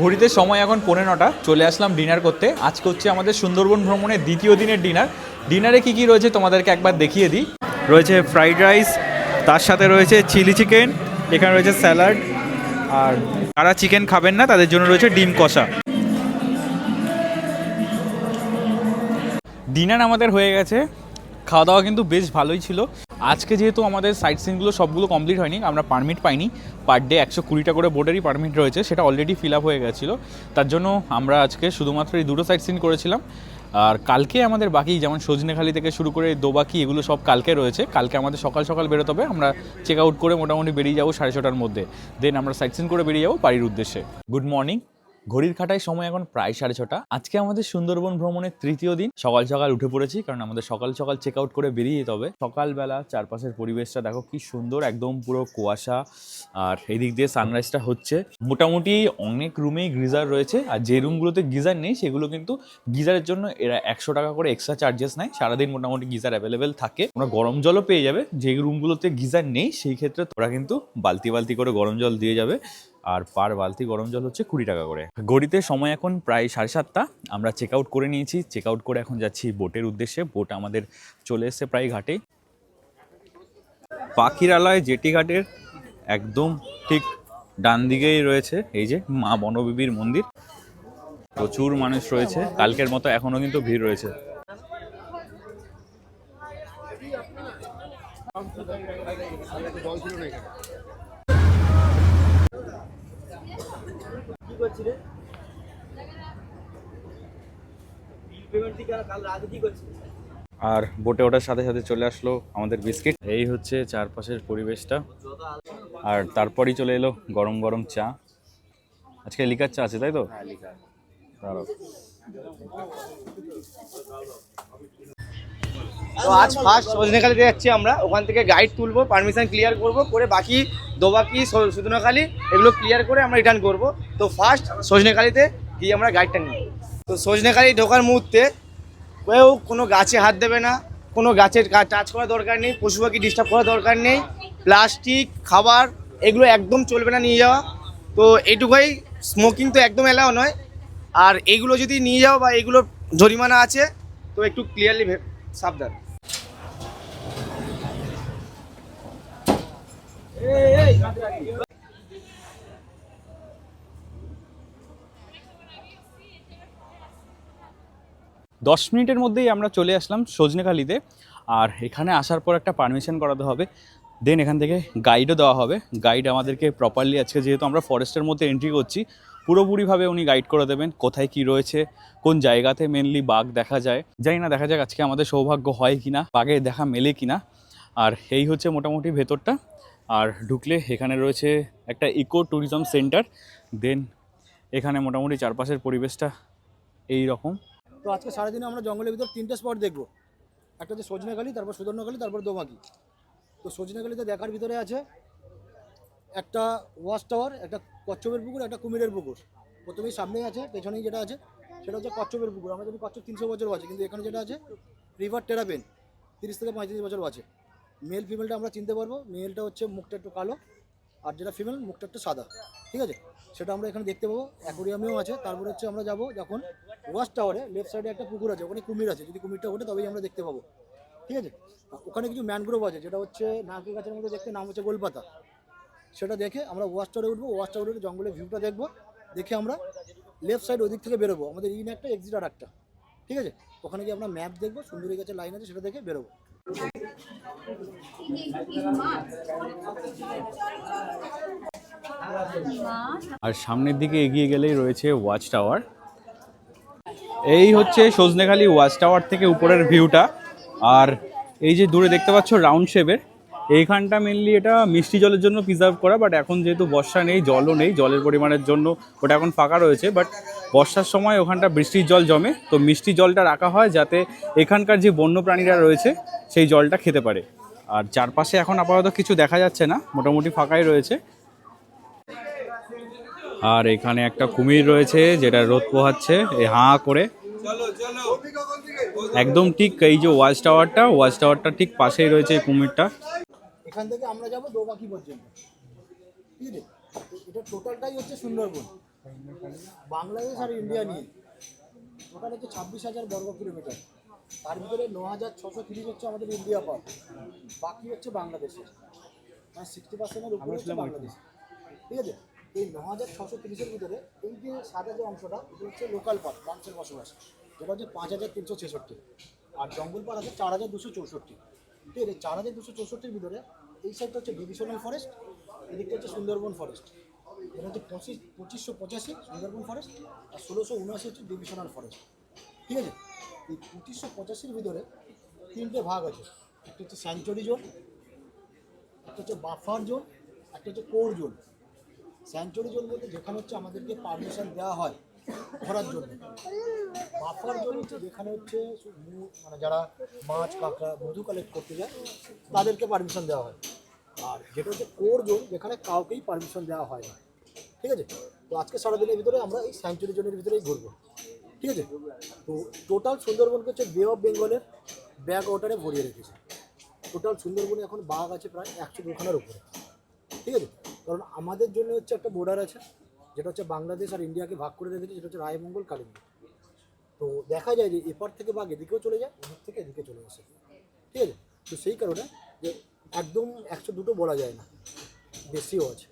ঘড়িতে সময় এখন 9:15। চলে আসলাম ডিনার করতে। আজকে হচ্ছে আমাদের সুন্দরবন ভ্রমণের দ্বিতীয় দিনের ডিনার। ডিনারে কি কি রয়েছে তোমাদেরকে একবার দেখিয়ে দিই। রয়েছে ফ্রাইড রাইস, তার সাথে রয়েছে চিলি চিকেন, এখানে রয়েছে স্যালাড, আর যারা চিকেন খাবেন না তাদের জন্য রয়েছে ডিম কষা। ডিনার আমাদের হয়ে গেছে। খাওয়া দাওয়া কিন্তু বেশ ভালোই ছিল। আজকে যেহেতু আমাদের সাইট সিনগুলো সবগুলো কমপ্লিট হয়নি, আমরা পারমিট পাইনি। পার ডে 120টা করে বোর্ডেরই পারমিট রয়েছে, সেটা অলরেডি ফিল আপ হয়ে গেছিলো। তার জন্য আমরা আজকে শুধুমাত্র এই 2টো সাইট সিন করেছিলাম। আর কালকে আমাদের বাকি, যেমন সজনেখালি থেকে শুরু করে দোবাকি, এগুলো সব কালকে রয়েছে। কালকে আমাদের সকাল সকাল বেরোতে হবে। আমরা চেক আউট করে মোটামুটি বেরিয়ে যাবো 6:30টার মধ্যে। দেন আমরা সাইট সিন করে বেরিয়ে যাবো বাড়ির উদ্দেশ্যে। Good morning. ঘড়ির কাঁটায় সময় এখন প্রায় 6:30। আজকে আমাদের সুন্দরবন ভ্রমণের তৃতীয় দিন। সকাল সকাল উঠে পড়েছি, কারণ আমাদের সকাল সকাল চেক আউট করে বেরিয়ে যেতে হবে। সকালবেলা চারপাশের পরিবেশটা দেখো কি সুন্দর, একদম পুরো কুয়াশা, আর এদিক দিয়ে সানরাইজটা হচ্ছে। মোটামুটি অনেক রুমেই গিজার রয়েছে, আর যে রুমগুলোতে গিজার নেই সেগুলো কিন্তু গিজারের জন্য এরা 100 টাকা করে এক্সট্রা চার্জেস নেয়। সারাদিন মোটামুটি গিজার অ্যাভেলেবেল থাকে। ওরা গরম জলও পেয়ে যাবে। যে রুমগুলোতে গিজার নেই সেই ক্ষেত্রে ওরা কিন্তু বালতি বালতি করে গরম জল দিয়ে যাবে, আর পার বালতি গরম জল হচ্ছে 20 টাকা করে। ঘড়িতে সময় এখন প্রায় 7:30। আমরা চেক আউট করে নিয়েছি। চেক আউট করে এখন যাচ্ছি বোটের উদ্দেশ্যে। বোট আমাদের চলে এসছে প্রায় ঘাটে। পাখিরালয় জেটি ঘাটের একদম ঠিক ডান দিকেই রয়েছে এই যে মা বনবিবির মন্দির। প্রচুর মানুষ রয়েছে, কালকের মতো এখনো কিন্তু ভিড় রয়েছে। আর বোটে ওঠার সাথে সাথে চলে আসলো আমাদের বিস্কিট। এই হচ্ছে চারপাশের পরিবেশটা, আর তারপরই চলে এলো গরম গরম চা। আজকে লিকার চা আছে তাই তো? তো আজ ফার্স্ট সজনেখালিতে যাচ্ছি আমরা। ওখান থেকে গাইড তুলবো, পারমিশন ক্লিয়ার করবো, করে বাকি দোবাকি সুদনাখালি এগুলো ক্লিয়ার করে আমরা রিটার্ন করবো। তো ফার্স্ট সজনেখালিতে গিয়ে আমরা গাইডটা নিই। তো সজনেখালি ঢোকার মুহূর্তে কেউ কোনো গাছে হাত দেবে না, কোনো গাছের টাচ করার দরকার নেই, পশু পাখি ডিস্টার্ব করার দরকার নেই, প্লাস্টিক খাবার এগুলো একদম চলবে না নিয়ে যাওয়া। তো এইটুকুই, স্মোকিং তো একদম এলাও নয়। আর এইগুলো যদি নিয়ে যাও বা এইগুলো জরিমানা আছে, তো একটু ক্লিয়ারলি সাবধান। দশ মিনিটের মধ্যেই আমরা চলে আসলাম সজনেখালিতে। আর এখানে আসার পর একটা পারমিশন করাতে হবে, দেন এখান থেকে গাইডও দেওয়া হবে। গাইড আমাদেরকে প্রপারলি, আজকে যেহেতু আমরা ফরেস্টের মধ্যে এন্ট্রি করছি, পুরোপুরিভাবে উনি গাইড করে দেবেন কোথায় কি রয়েছে, কোন জায়গাতে মেনলি বাঘ দেখা যায়। জানি না, দেখা যাক আজকে আমাদের সৌভাগ্য হয় কিনা, বাঘের দেখা মেলে কিনা। আর এই হচ্ছে মোটামুটি ভেতরটা। আর ঢুকলে এখানে রয়েছে একটা ইকো ট্যুরিজম সেন্টার। দেন এখানে মোটামুটি চারপাশের পরিবেশটা এই রকম। তো আজকে সারাদিনে আমরা জঙ্গলের ভিতর 3টে স্পট দেখবো। একটা হচ্ছে সজনেখালি, তারপর সুদর্ণখালি, তারপর দোবাকি। তো সজনেখালিতে দেখার ভিতরে আছে একটা ওয়াচ টাওয়ার, একটা কচ্ছপের পুকুর, একটা কুমিরের পুকুর। প্রথমেই সামনেই আছে, পেছনেই যেটা আছে সেটা হচ্ছে কচ্ছপের পুকুর। আমরা যদি কচ্ছপ 300 বছর আছে, কিন্তু এখানে যেটা আছে রিভার টেরাপেন 30 থেকে 35 বছর আছে। মেল ফিমেলটা আমরা চিনতে পারবো। মেলটা হচ্ছে মুখটা একটু কালো, আর যেটা ফিমেল মুখটা একটু সাদা, ঠিক আছে? সেটা আমরা এখানে দেখতে পাবো। অ্যাকোরিয়ামেও আছে। তারপরে হচ্ছে আমরা যাবো যখন ওয়াচ টাওয়ারে, লেফট সাইডে একটা পুকুর আছে, ওখানে কুমির আছে। যদি কুমিরটা ওঠে তবেই আমরা দেখতে পাবো, ঠিক আছে? ওখানে কিছু ম্যানগ্রোভ আছে, যেটা হচ্ছে নারকেল গাছের মধ্যে দেখতে, নাম হচ্ছে গোলপাতা। সেটা দেখে আমরা ওয়াচ টাওয়ারে উঠবো। ওয়াচ টাওয়ারে জঙ্গলের ভিউটা দেখবো, দেখে আমরা লেফট সাইড ওদিক থেকে বেরোবো। আমাদের ইন একটা এক্সিট আর একটা, ঠিক আছে? ওখানে গিয়ে আমরা ম্যাপ দেখবো, সুন্দরী গাছের লাইন আছে, সেটা দেখে বেরোবো। আর সামনের দিকে এগিয়ে গেলেই রয়েছে ওয়াচ টাওয়ার। এই হচ্ছে সজনেখালি ওয়াচ টাওয়ার থেকে উপরের ভিউটা। আর এই যে দূরে দেখতে পাচ্ছ রাউন্ড শেপের, এইখানটা মেনলি এটা মিষ্টি জলের জন্য প্রিজার্ভ করা। বাট এখন যেহেতু বর্ষা নেই, জলও নেই, জলের পরিমাণের জন্য ওটা এখন ফাঁকা রয়েছে। বাট বর্ষার সময় ওখানটা বৃষ্টির জল জমে, তো মিষ্টি জলটা রাখা হয় যাতে এখানকার যে বন্য প্রাণীরা রয়েছে সেই জলটা খেতে পারে। আর চারপাশে এখন আপাতত কিছু দেখা যাচ্ছে না, মোটামুটি ফাঁকাই রয়েছে। আর এখানে একটা কুমির রয়েছে যেটা রোদ পোহাচ্ছে এই হাঁ করে। একদম ঠিক এই যে ওয়াচ টাওয়ারটা ঠিক পাশেই রয়েছে এই কুমিরটা। এখান থেকে আমরা যাবো দোবাকি পর্যন্ত, ঠিক আছে? এটা টোটালটাই হচ্ছে সুন্দরবন, বাংলাদেশ আর ইন্ডিয়া নিয়ে। টোটাল হচ্ছে 26,000 বর্গ কিলোমিটার। তার ভিতরে 9,630 হচ্ছে আমাদের ইন্ডিয়া পার্ট, বাকি হচ্ছে বাংলাদেশের, মানে 60%-এর উপরে হচ্ছে বাংলাদেশ, ঠিক আছে? এই 9,630-এর ভিতরে এই যে সাদা যে অংশটা, এটা হচ্ছে লোকাল পার্ট, মানুষের বসবাস, যেটা হচ্ছে 5,366। আর জঙ্গল পার্ট আছে 4,264, ঠিক আছে? 4,264-এর ভিতরে এই সাইডটা হচ্ছে ডিভিশনাল ফরেস্ট, এদিকটা হচ্ছে সুন্দরবন ফরেস্ট। এটা হচ্ছে 2585 সুন্দরবন ফরেস্ট, আর 1679 হচ্ছে ডিভিশনাল ফরেস্ট, ঠিক আছে? এই 2585-এর ভিতরে 3টে ভাগ আছে। একটা হচ্ছে স্যাংচুরি জোন, একটা হচ্ছে বাফার জোন, একটা হচ্ছে কোর জোন। স্যাংচুরি জোন বলতে যেখানে হচ্ছে আমাদেরকে পারমিশন দেওয়া হয় ঘোরার জন্য। বাফার জোন হচ্ছে যেখানে হচ্ছে মানে যারা মাছ, কাঁকড়া, মধু কালেক্ট করতে যায় তাদেরকে পারমিশন দেওয়া হয়। আর যেটা হচ্ছে কোর জোন, যেখানে কাউকেই পারমিশন দেওয়া হয় না, ঠিক আছে? তো আজকে সারাদিনের ভিতরে আমরা এই স্যাংচুরি জোনের ভিতরেই ঘুরবো, ঠিক আছে? তো টোটাল সুন্দরবনকে হচ্ছে বে অফ বেঙ্গলের ব্যাক ওয়াটারে ভরিয়ে রেখেছে। টোটাল সুন্দরবনে এখন বাঘ আছে প্রায় 102খানার উপরে, ঠিক আছে? কারণ আমাদের জন্য হচ্ছে একটা বর্ডার আছে, যেটা হচ্ছে বাংলাদেশ আর ইন্ডিয়াকে ভাগ করে রেখেছে, যেটা হচ্ছে রায়মঙ্গল কালিম্পং। তো দেখা যায় যে এপার থেকে বাঘ এদিকেও চলে যায়, ওদিক থেকে এদিকে চলে আসে, ঠিক আছে? তো সেই কারণে যে একদম 102টো বলা যায় না, বেশিও আছে,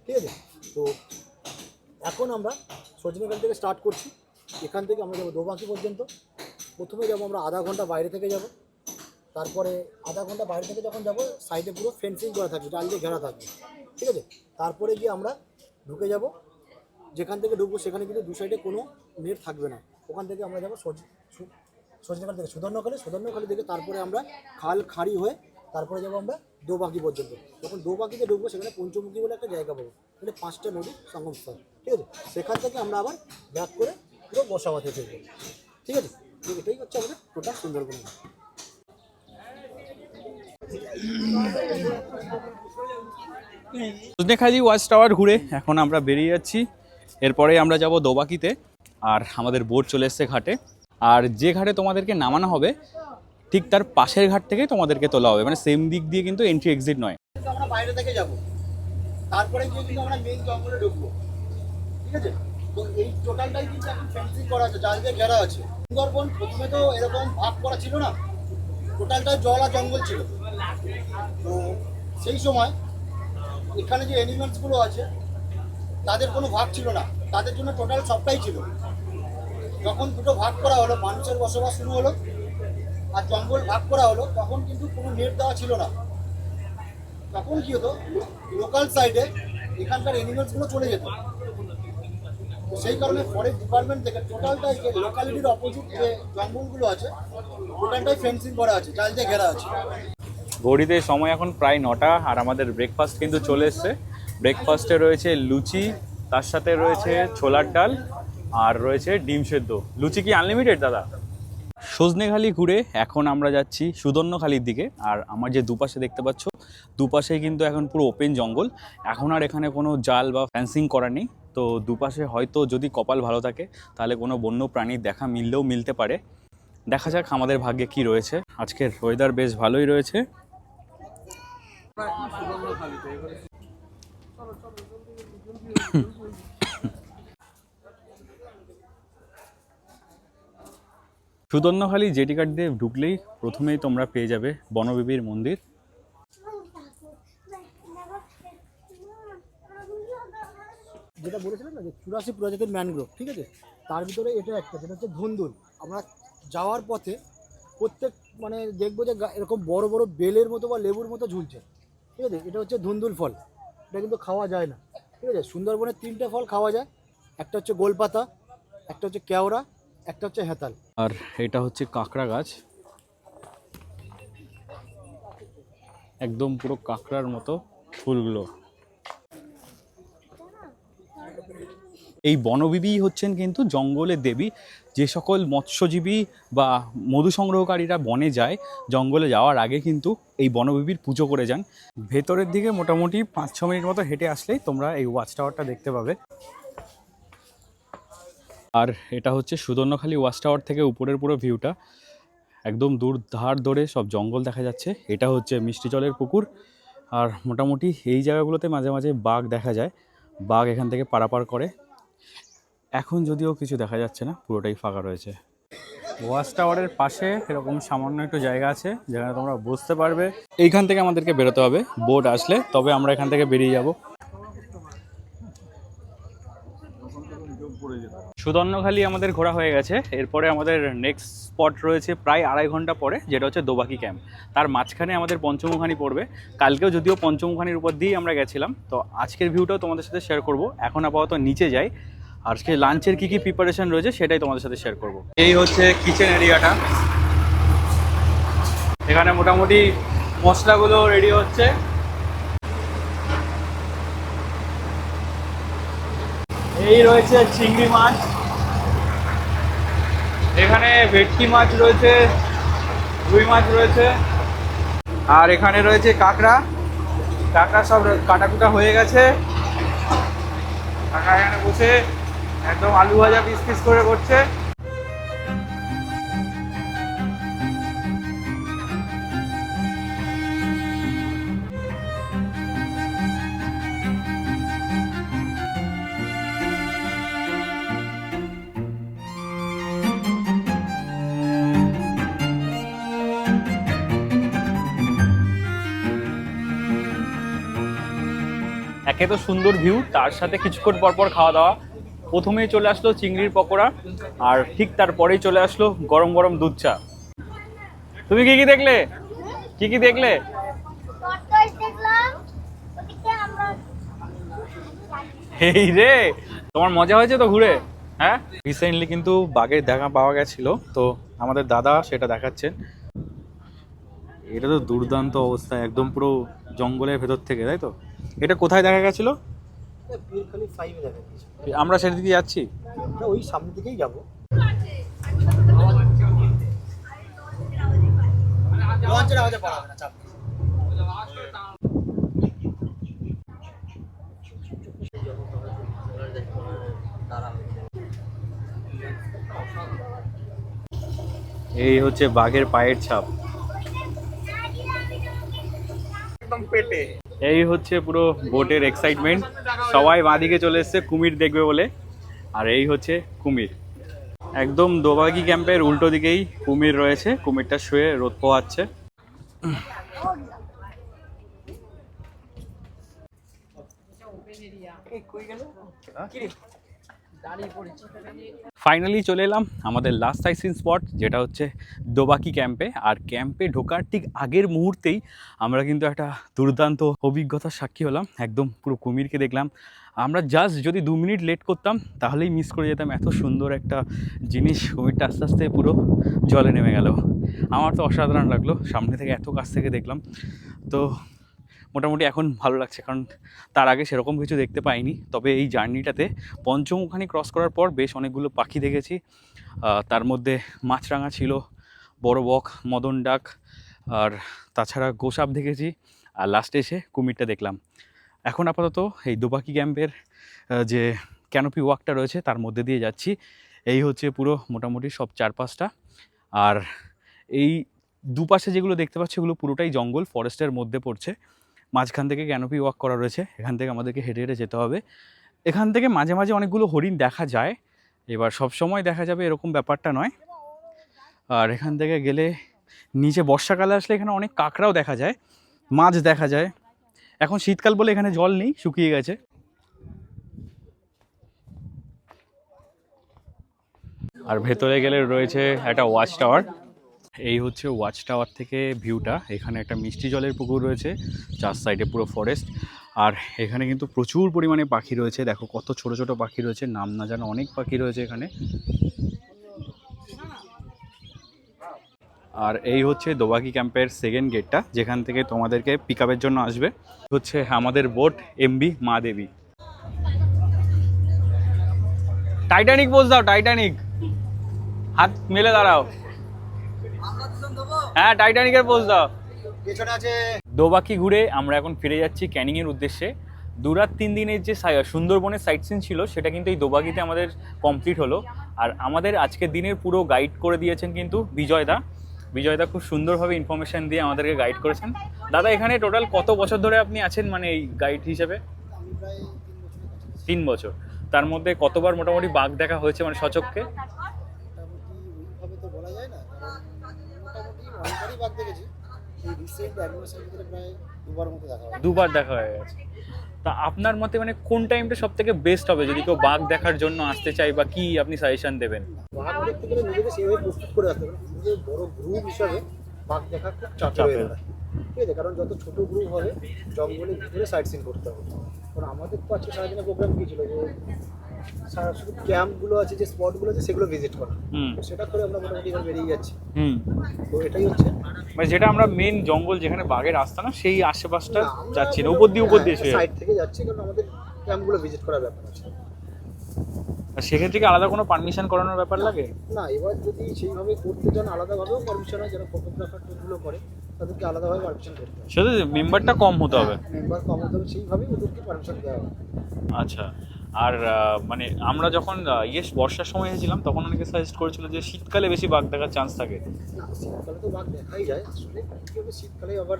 ঠিক আছে? তো এখন আমরা সজনেখালি থেকে স্টার্ট করছি। এখান থেকে আমরা যাবো দোবাকি পর্যন্ত। প্রথমে যাবো আমরা আধা ঘন্টা বাইরে থেকে যাব, তারপরে আধা ঘন্টা বাইরে থেকে যখন যাব সাইডে পুরো ফেন্সিং করা থাকবে, জাল দিয়ে ঘেরা থাকবে, ঠিক আছে? তারপরে গিয়ে আমরা ঢুকে যাব। যেখান থেকে ঢুকবো সেখানে কিন্তু দু সাইডে কোনো নেট থাকবে না। ওখান থেকে আমরা যাবো সজনেখালি থেকে সুদর্ণখালি থেকে, তারপরে আমরা খাল খাড়ি হয়ে তারপরে যাবো আমরা দোবাকি পর্যন্ত। যখন দোবাকিতে ঢুকবো সেখানে পঞ্চমুখী বলে একটা জায়গা পাবো, মানে 5টা নদীর সঙ্গমস্থল, ঠিক আছে? সেখান থেকে আমরা আবার ব্যাক করে পুরো বসাবাতে ফিরবো, ঠিক আছে? তো এটাই হচ্ছে আমাদের total Sundarban. Sajnekhali watch tower ঘুরে এখন আমরা বেরিয়ে যাচ্ছি। এরপরে আমরা যাব দোবাকিতে। আর আমাদের বোট চলে এসছে ঘাটে। আর যে ঘাটে তোমাদেরকে নামানো হবে ঠিক তার পাশের ঘাট থেকে তোমাদেরকে তোলা হবে, মানে সেম দিক দিয়ে কিন্তু এন্ট্রি এক্সিট নয়। আমরা বাইরে থেকে যাব, তারপরে গিয়ে কিন্তু আমরা মেইন জঙ্গলে ঢুকবো, ঠিক আছে? তো এই টোটালটাই কিন্তু এখন ফেন্সিং করা আছে, জাল দিয়ে ঘেরা আছে। সুন্দরবন প্রথমে তো এরকম ভাগ করা ছিল না, টোটালটা জল আর জঙ্গল ছিল। তো সেই সময় এখানে যে অ্যানিমেলসগুলো আছে তাদের কোনো ভাগ ছিল না, তাদের জন্য টোটাল সবটাই ছিল। যখন দুটো ভাগ করা হলো, মানুষের বসবাস শুরু হলো আর জঙ্গল ভাগ করা হলো, তখন কিন্তু কোনো নেট দেওয়া ছিল না। তখন কী হতো, লোকাল সাইডে এখানকার অ্যানিমেলসগুলো চলে যেত, তো সেই কারণে ফরেস্ট ডিপার্টমেন্ট থেকে টোটালটাই যে লোকালিটির অপোজিট যে জঙ্গলগুলো আছে টোটালটাই ফেন্সিং করা আছে, জাল দিয়ে ঘেরা আছে। ঘড়িতে সময় এখন প্রায় 9টা, আর আমাদের ব্রেকফাস্ট কিন্তু চলে এসছে। ব্রেকফাস্টে রয়েছে লুচি, তার সাথে রয়েছে ছোলার ডাল, আর রয়েছে ডিম সেদ্ধ। লুচি কি আনলিমিটেড দাদা? সজনেখালি ঘুরে এখন আমরা যাচ্ছি সুদর্ণখালির দিকে। আর আমার যে দুপাশে দেখতে পাচ্ছ, দুপাশেই কিন্তু এখন পুরো ওপেন জঙ্গল। এখন আর এখানে কোনো জাল বা ফেন্সিং করা নেই। তো দুপাশে হয়তো যদি কপাল ভালো থাকে তাহলে কোনো বন্য প্রাণীর দেখা মিললেও মিলতে পারে। দেখা যাক আমাদের ভাগ্যে কি রয়েছে। আজকের ওয়েদার বেশ ভালোই রয়েছে। সুদর্ণখালি জেটি ঘাট দিয়ে ঢুকলেই প্রথমেই তোমরা পেয়ে যাবে বনবিবির মন্দির। যেটা বলেছিলাম না যে 84 প্রজাতির ম্যানগ্রোভ, ঠিক আছে, তার ভিতরে এটা একটা, যেটা হচ্ছে ধুন্দুল। আমরা যাওয়ার পথে প্রত্যেক মানে দেখবো যে এরকম বড় বড় বেলের মতো বা লেবুর মতো ঝুলছে, ঠিক আছে। এটা হচ্ছে ধুন্দুল ফল, এটা কিন্তু খাওয়া যায় না, ঠিক আছে। সুন্দরবনের 3টে ফল খাওয়া যায়, একটা হচ্ছে গোলপাতা, একটা হচ্ছে কেওড়া, একটা হচ্ছে হেতাল। আর এটা হচ্ছে কাঁকড়া গাছ, একদম পুরো কাঁকড়ার মতো ফুলগুলো। এই বনবিবি হচ্ছেন কিন্তু জঙ্গলের দেবী। যে সকল মৎস্যজীবী বা মধু সংগ্রহকারীরা বনে যায়, জঙ্গলে যাওয়ার আগে কিন্তু এই বনবিবির পুজো করে যান। ভেতরের দিকে মোটামুটি 5-6 মিনিট মতো হেঁটে আসলেই তোমরা এই ওয়াচ টাওয়ারটা দেখতে পাবে। আর এটা হচ্ছে সুদর্ণখালি ওয়াচ টাওয়ার থেকে উপরের পুরো ভিউটা, একদম দূর ধার ধরে সব জঙ্গল দেখা যাচ্ছে। এটা হচ্ছে মিষ্টি জলের পুকুর। আর মোটামুটি এই জায়গাগুলোতে মাঝে মাঝে বাঘ দেখা যায়, বাঘ এখান থেকে পারাপার করে। এখন যদিও কিছু দেখা যাচ্ছে না, পুরোটাই ফাঁকা রয়েছে। ওয়াচ টাওয়ারের পাশে এরকম সামান্য একটু জায়গা আছে যেখানে তোমরা বসতে পারবে। এইখান থেকে আমাদেরকে বেরোতে হবে, বোট আসলে তবে আমরা এখান থেকে বেরিয়ে যাব। সুদর্ণখালি আমাদের ঘোরা হয়ে গেছে। এরপরে আমাদের নেক্সট স্পট রয়েছে প্রায় 2.5 ঘন্টা পরে, যেটা হচ্ছে দোবাকি ক্যাম্প। তার মাঝখানে আমাদের পঞ্চমুখানি পড়বে। কালকেও যদিও পঞ্চমুখানির উপর দিয়েই আমরা গেছিলাম, তো আজকের ভিউটাও তোমাদের সাথে শেয়ার করব। এখন আপাতত নিচে যাই, আজকে লাঞ্চের কী কী প্রিপারেশন রয়েছে সেটাই তোমাদের সাথে শেয়ার করব। এই হচ্ছে কিচেন এরিয়াটা, এখানে মোটামুটি মশলাগুলো রেডি হচ্ছে। এই রয়েছে চিংড়ি মাছ, এখানে ভেটকি মাছ রয়েছে, রুই মাছ রয়েছে, আর এখানে রয়েছে কাঁকড়া। কাঁকড়া সব কাটাকুটা হয়ে গেছে। কাঁকড়া এখানে বসে একদম আলু ভাজা পিস পিস করে করছে। একে তো সুন্দর ভিউ, তার সাথে কিছুক্ষণ পরপর খাওয়া দাওয়া। প্রথমেই চলে আসলো চিংড়ির পকোড়া, আর ঠিক তারপরেই চলে আসলো গরম গরম দুধ চা। তুমি কি কি দেখলে? কি কি দেখলে? এই রে, তোমার মজা হয়েছে তো ঘুরে? হ্যাঁ, রিসেন্টলি কিন্তু বাঘের দেখা পাওয়া গেছিল, তো আমাদের দাদা সেটা দেখাচ্ছেন। এটা তো দুর্দান্ত অবস্থা, একদম পুরো জঙ্গলের ভেতর থেকে, তাই তো? এটা কোথায় দেখা গেছিল? পীরখালি 5 দেখা গেছে। আমরা সেদিকে যাচ্ছি, আমরা ওই সামনের দিকেই যাব। লঞ্চের আওয়াজে পড়া হবে না, চাপ নেই। এই হচ্ছে বাঘের পায়ের ছাপ, একদম পেটে। এই হচ্ছে পুরো বোটের এক্সাইটমেন্ট। সবাই বাঁদিকে চলে এসছে কুমির দেখবে বলে, আর এই হচ্ছে কুমির। একদম দোবাকি ক্যাম্পের উল্টো দিকেই কুমির রয়েছে, কুমিরটা শুয়ে রোদ পোহাচ্ছে। ফাইনালি চলে এলাম আমাদের লাস্ট সাইট স্পট, যেটা হচ্ছে দোবাকি ক্যাম্পে। আর ক্যাম্পে ঢোকার ঠিক আগের মুহূর্তেই আমরা কিন্তু একটা দুর্দান্ত অভিজ্ঞতার সাক্ষী হলাম। একদম পুরো কুমিরকে দেখলাম। আমরা জাস্ট যদি 2 মিনিট লেট করতাম তাহলেই মিস করে যেতাম এত সুন্দর একটা জিনিস। কুমিরটা আস্তে আস্তে পুরো জলে নেমে গেল। আমার তো অসাধারণ লাগলো, সামনে থেকে এত কাছ থেকে দেখলাম। তো মোটামুটি এখন ভালো লাগছে, কারণ তার আগে সেরকম কিছু দেখতে পাইনি। তবে এই জার্নিটাতে পঞ্চমুখানি ক্রস করার পর বেশ অনেকগুলো পাখি দেখেছি। তার মধ্যে মাছরাঙা ছিল, বড় বক, মদন ডাক, আর তাছাড়া গোসাপ দেখেছি। আর লাস্টে এসে কুমিরটা দেখলাম। এখন আপাতত এই দোবাকি ক্যাম্পের যে ক্যানোপি ওয়াকটা রয়েছে তার মধ্যে দিয়ে যাচ্ছি। এই হচ্ছে পুরো মোটামুটি সব চারপাশটা। আর এই দুপাশে যেগুলো দেখতে পাচ্ছি ওগুলো পুরোটাই জঙ্গল, ফরেস্টের মধ্যে পড়ছে। মাঝখান থেকে ক্যানোপি ওয়াক করা রয়েছে, এখান থেকে আমাদেরকে হেঁটে হেঁটে যেতে হবে। এখান থেকে মাঝে মাঝে অনেকগুলো হরিণ দেখা যায়, এবার সব সময় দেখা যাবে এরকম ব্যাপারটা নয়। আর এখান থেকে গেলে নিচে বর্ষাকালে আসলে এখানে অনেক কাঁকড়াও দেখা যায়, মাছ দেখা যায়। এখন শীতকাল বলে এখানে জল নেই, শুকিয়ে গেছে। আর ভেতরে গেলে রয়েছে একটা ওয়াচ টাওয়ার। এই হচ্ছে ওয়াচ টাওয়ার থেকে ভিউটা। এখানে একটা মিষ্টি জলের পুকুর রয়েছে, 4 সাইডে পুরো ফরেস্ট। আর এখানে কিন্তু প্রচুর পরিমাণে পাখি রয়েছে। দেখো কত ছোট ছোট পাখি রয়েছে, নাম না জানা অনেক পাখি রয়েছে এখানে। আর এই হচ্ছে দোবাকি ক্যাম্পের সেকেন্ড গেটটা, যেখান থেকে তোমাদেরকে পিক আপের জন্য আসবে। হচ্ছে আমাদের বোট এমবি মা দেবী। টাইটানিক পোজ দাও, টাইটানিক, হাত মেলে দাঁড়াও। হ্যাঁ, টাইটানিকের পোজ দাও। দোবাকি ঘুরে আমরা এখন ফিরে যাচ্ছি ক্যানিংয়ের উদ্দেশ্যে। 2 রাত 3 দিনের যে সুন্দরবনের সাইট সিন ছিল সেটা কিন্তু এই দোবাকিতে আমাদের কমপ্লিট হলো। আর আমাদের আজকের দিনের পুরো গাইড করে দিয়েছেন কিন্তু বিজয়দা। বিজয়দা খুব সুন্দরভাবে ইনফরমেশন দিয়ে আমাদেরকে গাইড করেছেন। দাদা, এখানে টোটাল কত বছর ধরে আপনি আছেন, মানে এই গাইড হিসেবে? 3 বছর। তার মধ্যে কতবার মোটামুটি বাঘ দেখা হয়েছে, মানে সচক্ষে? দুবার দেখা হয়ে গেছে। তা আপনার মতে মানে কোন টাইমটা সব থেকে বেস্ট হবে যদি কেউ বাঘ দেখার জন্য আসতে চাই, বা কি আপনি সাজেশন দেবেন? বাঘ দেখতে গেলে নিজেকে সেভাবে প্রস্তুত করে আসতে হবে। যে বড় গ্রুপ হিসাবে বাঘ দেখা খুব চাপের হয়ে যায়, ঠিক আছে? কারণ যত ছোট গ্রুপ হবে জঙ্গলের ভিতরে সাইট সিন করতে হবে। কারণ আমাদের তো আজকে সারাদিনের প্রোগ্রাম কী ছিল, যে শুধু ক্যাম্পগুলো আছে, যে স্পটগুলো আছে সেগুলো ভিজিট করা। সেটা করে আমরা মোটামুটি এবার বেরিয়ে যাচ্ছি। তো এটাই হচ্ছে মানে যেটা আমরা মেন জঙ্গল যেখানে বাঘের রাস্তা না, সেই আশেপাশটা যাচ্ছি না, উপর দিয়ে সাইড থেকে যাচ্ছি, কারণ আমাদের ক্যাম্পগুলো ভিজিট করার ব্যাপার আছে। সেখান থেকে আলাদা কোনো পারমিশন করানোর ব্যাপার লাগে না? এবার যদি সেইভাবে করতে চান আলাদাভাবেও পারমিশন হয়, যারা ফটোগ্রাফার টোগুলো করে তাদেরকে আলাদাভাবে পারমিশন করতে হবে। শুধু মেম্বারটা কম হতে হবে, মেম্বার কম হতে হবে, সেইভাবেই ওদেরকে পারমিশন দেওয়া হবে। আচ্ছা। আর মানে আমরা যখন বর্ষার সময় এসেছিলাম তখন অনেকে সাজেস্ট করেছিল যে শীতকালে বেশি বাঘ দেখার চান্স থাকে। না, শীতকালে তো বাঘ দেখাই যায় আসলে। কী হবে, শীতকালে আবার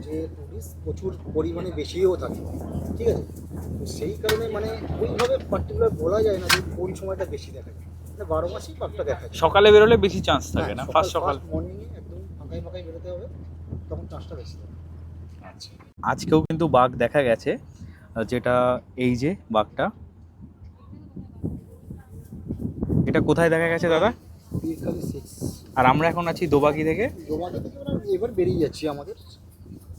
যে টুরিস্ট প্রচুর পরিমাণে বেশিও থাকে, ঠিক আছে? তো সেই কারণে মানে ওইভাবে পার্টিকুলার বলা যায় না যে কোন সময়টা বেশি দেখা যায়। মানে 12 মাসেই বাঘটা দেখা যায়। সকালে বেরোলে বেশি চান্স থাকে না? ফার্স্ট সকাল মর্নিংয়ে একদম ফাঁকাই ফাঁকাই বেরোতে হবে, তখন চান্সটা বেশি থাকে। আচ্ছা, আজকেও কিন্তু বাঘ দেখা গেছে, যেটা এই যে বাঘটা, এটা কোথায় দেখা গেছে দাদা? পীরখালি 6। আর আমরা এখন আছি দোবাকি থেকে। দোবাকি থেকে আমরা এবার বেরিয়ে যাচ্ছি আমাদের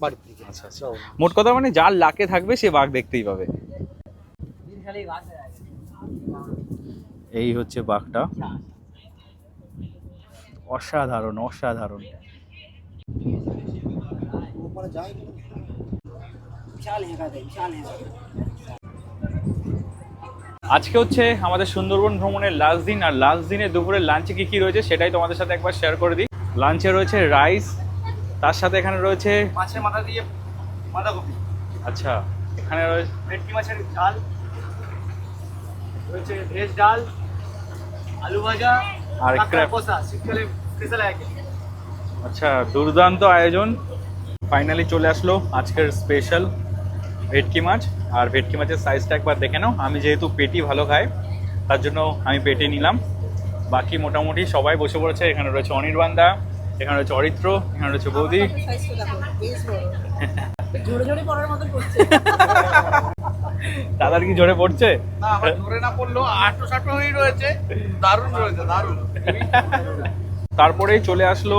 বাড়ির থেকে। আচ্ছা আচ্ছা, মোট কথা মানে যার লাকে থাকবে সে বাঘ দেখতেই পাবে। এই হচ্ছে বাঘটা, অসাধারণ অসাধারণ। আজকে হচ্ছে আমাদের সুন্দরবন ভ্রমণের লাস্ট দিন। আর লাস্ট দিনে দুপুরের লাঞ্চে কি কি রয়েছে সেটাই তোমাদের সাথে একবার শেয়ার করে দিই। লাঞ্চে রয়েছে রাইস, তার সাথে এখানে রয়েছে মাছের মাথা দিয়ে বাঁধাকপি। আচ্ছা, এখানে রয়েছে ভেটকি মাছের ঝাল, রয়েছে ভেজ ডাল, আলু ভাজা আর কাঁকড়া কষা। শীতকালে স্পেশাল আইটেম। আচ্ছা, দুর্দান্ত আয়োজন। ফাইনালি চলে আসলো আজকের স্পেশাল ভেটকি মাছ। আর ভেটকি মাছের সাইজটা একবার দেখে নাও। আমি যেহেতু পেটি ভালো খাই তার জন্য আমি পেটি নিলাম। বাকি মোটামুটি সবাই বসে পড়েছে। এখানে রয়েছে অনির্বাণদা, এখানে রয়েছে অরিত্র, এখানে রয়েছে বৌদি। জোরে জোরে পড়ার মতো করছে। দাদার কি ঝরে পড়ছে? না আমার ধরে না পড়লো, আটো সাটো হয়ে রয়েছে, দারুণ রয়েছে, দারুণ। তারপরেই চলে আসলো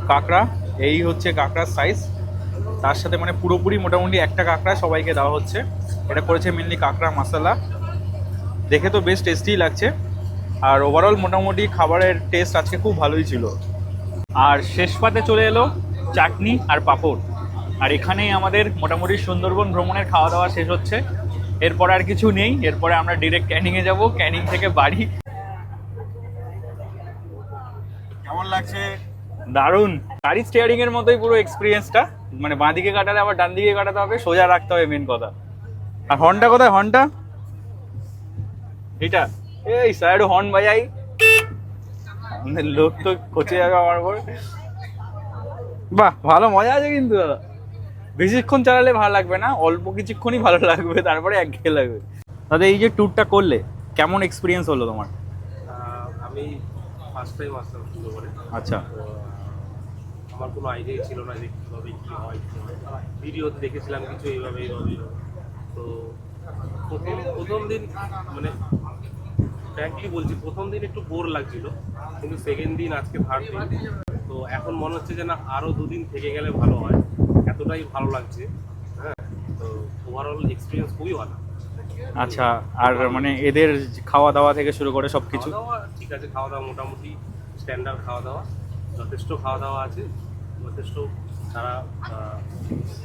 কাঁকড়া। এই হচ্ছে কাঁকড়ার সাইজ, তার সাথে মানে পুরোপুরি মোটামুটি একটা কাঁকড়া সবাইকে দেওয়া হচ্ছে। এটা করেছে মেনলি কাঁকড়া মশলা, দেখে তো বেশ টেস্টি লাগছে। আর ওভারঅল মোটামুটি খাবারের টেস্ট আজকে খুব ভালোই ছিল। আর শেষ পাতে চলে এলো চাটনি আর পাঁপড়। আর এখানেই আমাদের মোটামুটি সুন্দরবন ভ্রমণের খাওয়া দাওয়া শেষ হচ্ছে। এরপর আর কিছু নেই, এরপরে আমরা ডিরেক্ট ক্যানিংয়ে যাব, ক্যানিং থেকে বাড়ি। কেমন লাগছে? দারুণ, গাড়ি স্টিয়ারিং এর মতোই পুরো এক্সপিরিয়েন্সটা। মানে বাঁ দিকে কাটালে আবার ডান দিকে কাটাতে হবে, সোজা রাখতে হবে মেন কথা। আর হর্নটা কোথায়? হর্নটা এটা, এই সাইড হর্ন বাজাই, আমাদের লোক তো কোচে যাবে আমার উপর। বাহ, ভালো মজা আছে কিন্তু দাদা। বেশিক্ষণ চালালে ভালো লাগবে না, অল্প কিছুক্ষণই ভালো লাগবে, তারপরে একঘেয়ে লাগবে। দাদা এই যে ট্যুরটা করলে কেমন এক্সপিরিয়েন্স হলো তোমার? আমি ফার্স্ট টাইম আসলাম সুন্দরবনে। আচ্ছা, তো আমার কোনো আইডিয়া ছিল না যে কীভাবে কী হয়। ভিডিওতে দেখেছিলাম কিছু এইভাবে। তো প্রথম দিন মানে ফ্র্যাঙ্কলি বলছি, প্রথম দিন একটু বোর লাগছিল, কিন্তু সেকেন্ড দিন আজকে থার্ড দিন, তো এখন মনে হচ্ছে যে না আরও দুদিন থেকে গেলে ভালো হয়, এতটাই ভালো লাগছে। হ্যাঁ, তো ওভারঅল এক্সপিরিয়েন্স খুবই ভালো। আচ্ছা। আর মানে এদের খাওয়া দাওয়া থেকে শুরু করে সব কিছু? খাওয়া দাওয়া ঠিক আছে, খাওয়া দাওয়া মোটামুটি স্ট্যান্ডার্ড খাওয়া দাওয়া, যথেষ্ট খাওয়া দাওয়া আছে, যথেষ্ট তারা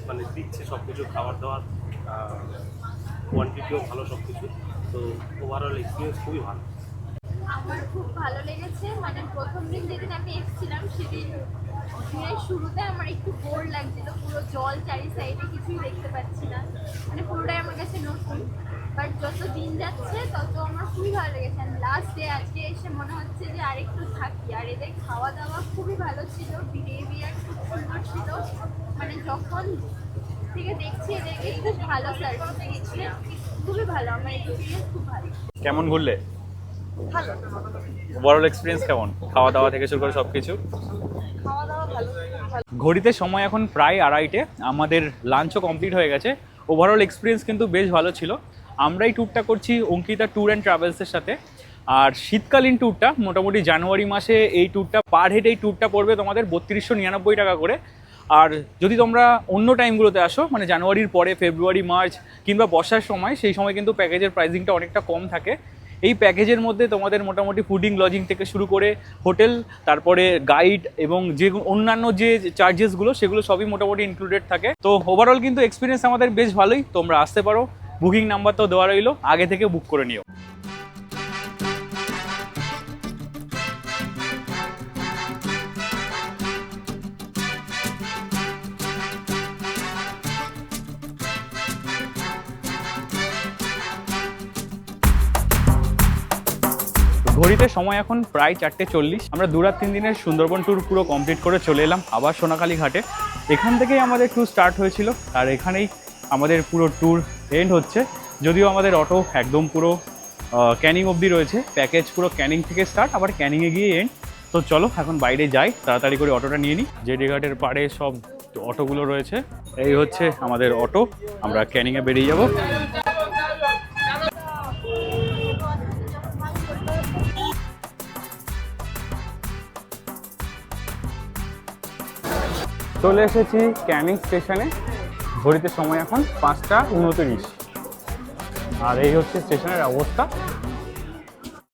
মানে দিচ্ছে সব কিছু, খাবার দাবার কোয়ান্টিটিও ভালো সব কিছু। তো ওভারঅল এক্সপিরিয়েন্স খুবই ভালো। আমার খুব ভালো লেগেছে। মানে প্রথম দিন যেদিন আমি এসেছিলাম সেদিন দিনের শুরুতে আমার একটু বোর লাগছিল, পুরো জল চারি সাইডে, কিছুই দেখতে পাচ্ছি না, মানে পুরোটাই আমার কাছে নতুন। বাট যত দিন যাচ্ছে তত আমার খুবই ভালো লেগেছে। আর লাস্ট ডে আজকে এসে মনে হচ্ছে যে আরেকটু থাকি। আর এদের খাওয়া দাওয়া খুবই ভালো ছিল, বিহেভিয়ার খুব সুন্দর ছিল। মানে যখন থেকে দেখছি এদেরকে খুব ভালো সার্ভিস দিচ্ছে, খুবই ভালো। আমার এক্সপিরিয়েন্স খুব ভালো। কেমন ঘুরলে? ভালো, ওভারঅল এক্সপিরিয়েন্স কেমন, খাওয়া দাওয়া থেকে শুরু করে সব কিছু? খাওয়া দাওয়া ভালো। ঘড়িতে সময় এখন প্রায় 2:30, আমাদের লাঞ্চও কমপ্লিট হয়ে গেছে। ওভারঅল এক্সপিরিয়েন্স কিন্তু বেশ ভালো ছিল। আমরা এই ট্যুরটা করছি অঙ্কিতা ট্যুর অ্যান্ড ট্রাভেলসের সাথে। আর শীতকালীন ট্যুরটা মোটামুটি জানুয়ারি মাসে এই ট্যুরটা পার হেড এই ট্যুরটা পড়বে তোমাদের 3299 টাকা করে। আর যদি তোমরা অন্য টাইমগুলোতে আসো, মানে জানুয়ারির পরে ফেব্রুয়ারি, মার্চ কিংবা বর্ষার সময়, সেই সময় কিন্তু প্যাকেজের প্রাইসিংটা অনেকটা কম থাকে। এই প্যাকেজের মধ্যে তোমাদের মোটামুটি ফুডিং লজিং থেকে শুরু করে হোটেল, তারপরে গাইড এবং যে অন্যান্য যে চার্জেসগুলো সেগুলো সবই মোটামুটি ইনক্লুডেড থাকে। তো ওভারঅল কিন্তু এক্সপিরিয়েন্স আমাদের বেশ ভালোই। তোমরা আসতে পারো, বুকিং নাম্বার তো দেওয়া রইলো, আগে থেকে বুক করে নিও। ঘড়িতে সময় এখন প্রায় 4:40। আমরা 2-3 দিনের সুন্দরবন ট্যুর পুরো কমপ্লিট করে চলে এলাম আবার সোনাখালী ঘাটে। এখান থেকেই আমাদের ট্যুর স্টার্ট হয়েছিল, আর এখানেই আমাদের পুরো ট্যুর এন্ড হচ্ছে। যদিও আমাদের অটো একদম পুরো ক্যানিং অবধি রয়েছে, প্যাকেজ পুরো ক্যানিং থেকে স্টার্ট, আবার ক্যানিংয়ে গিয়ে এন্ড। তো চলো এখন বাইরে যাই, তাড়াতাড়ি করে অটোটা নিয়ে নিই। জেডি ঘাটের পাড়ে সব অটোগুলো রয়েছে, এই হচ্ছে আমাদের অটো। আমরা ক্যানিংয়ে বেরিয়ে যাব। চলে এসেছি ক্যানিং স্টেশনে। ঘড়িতে সময় এখন 5:29। আর এই হচ্ছে স্টেশনের অবস্থা।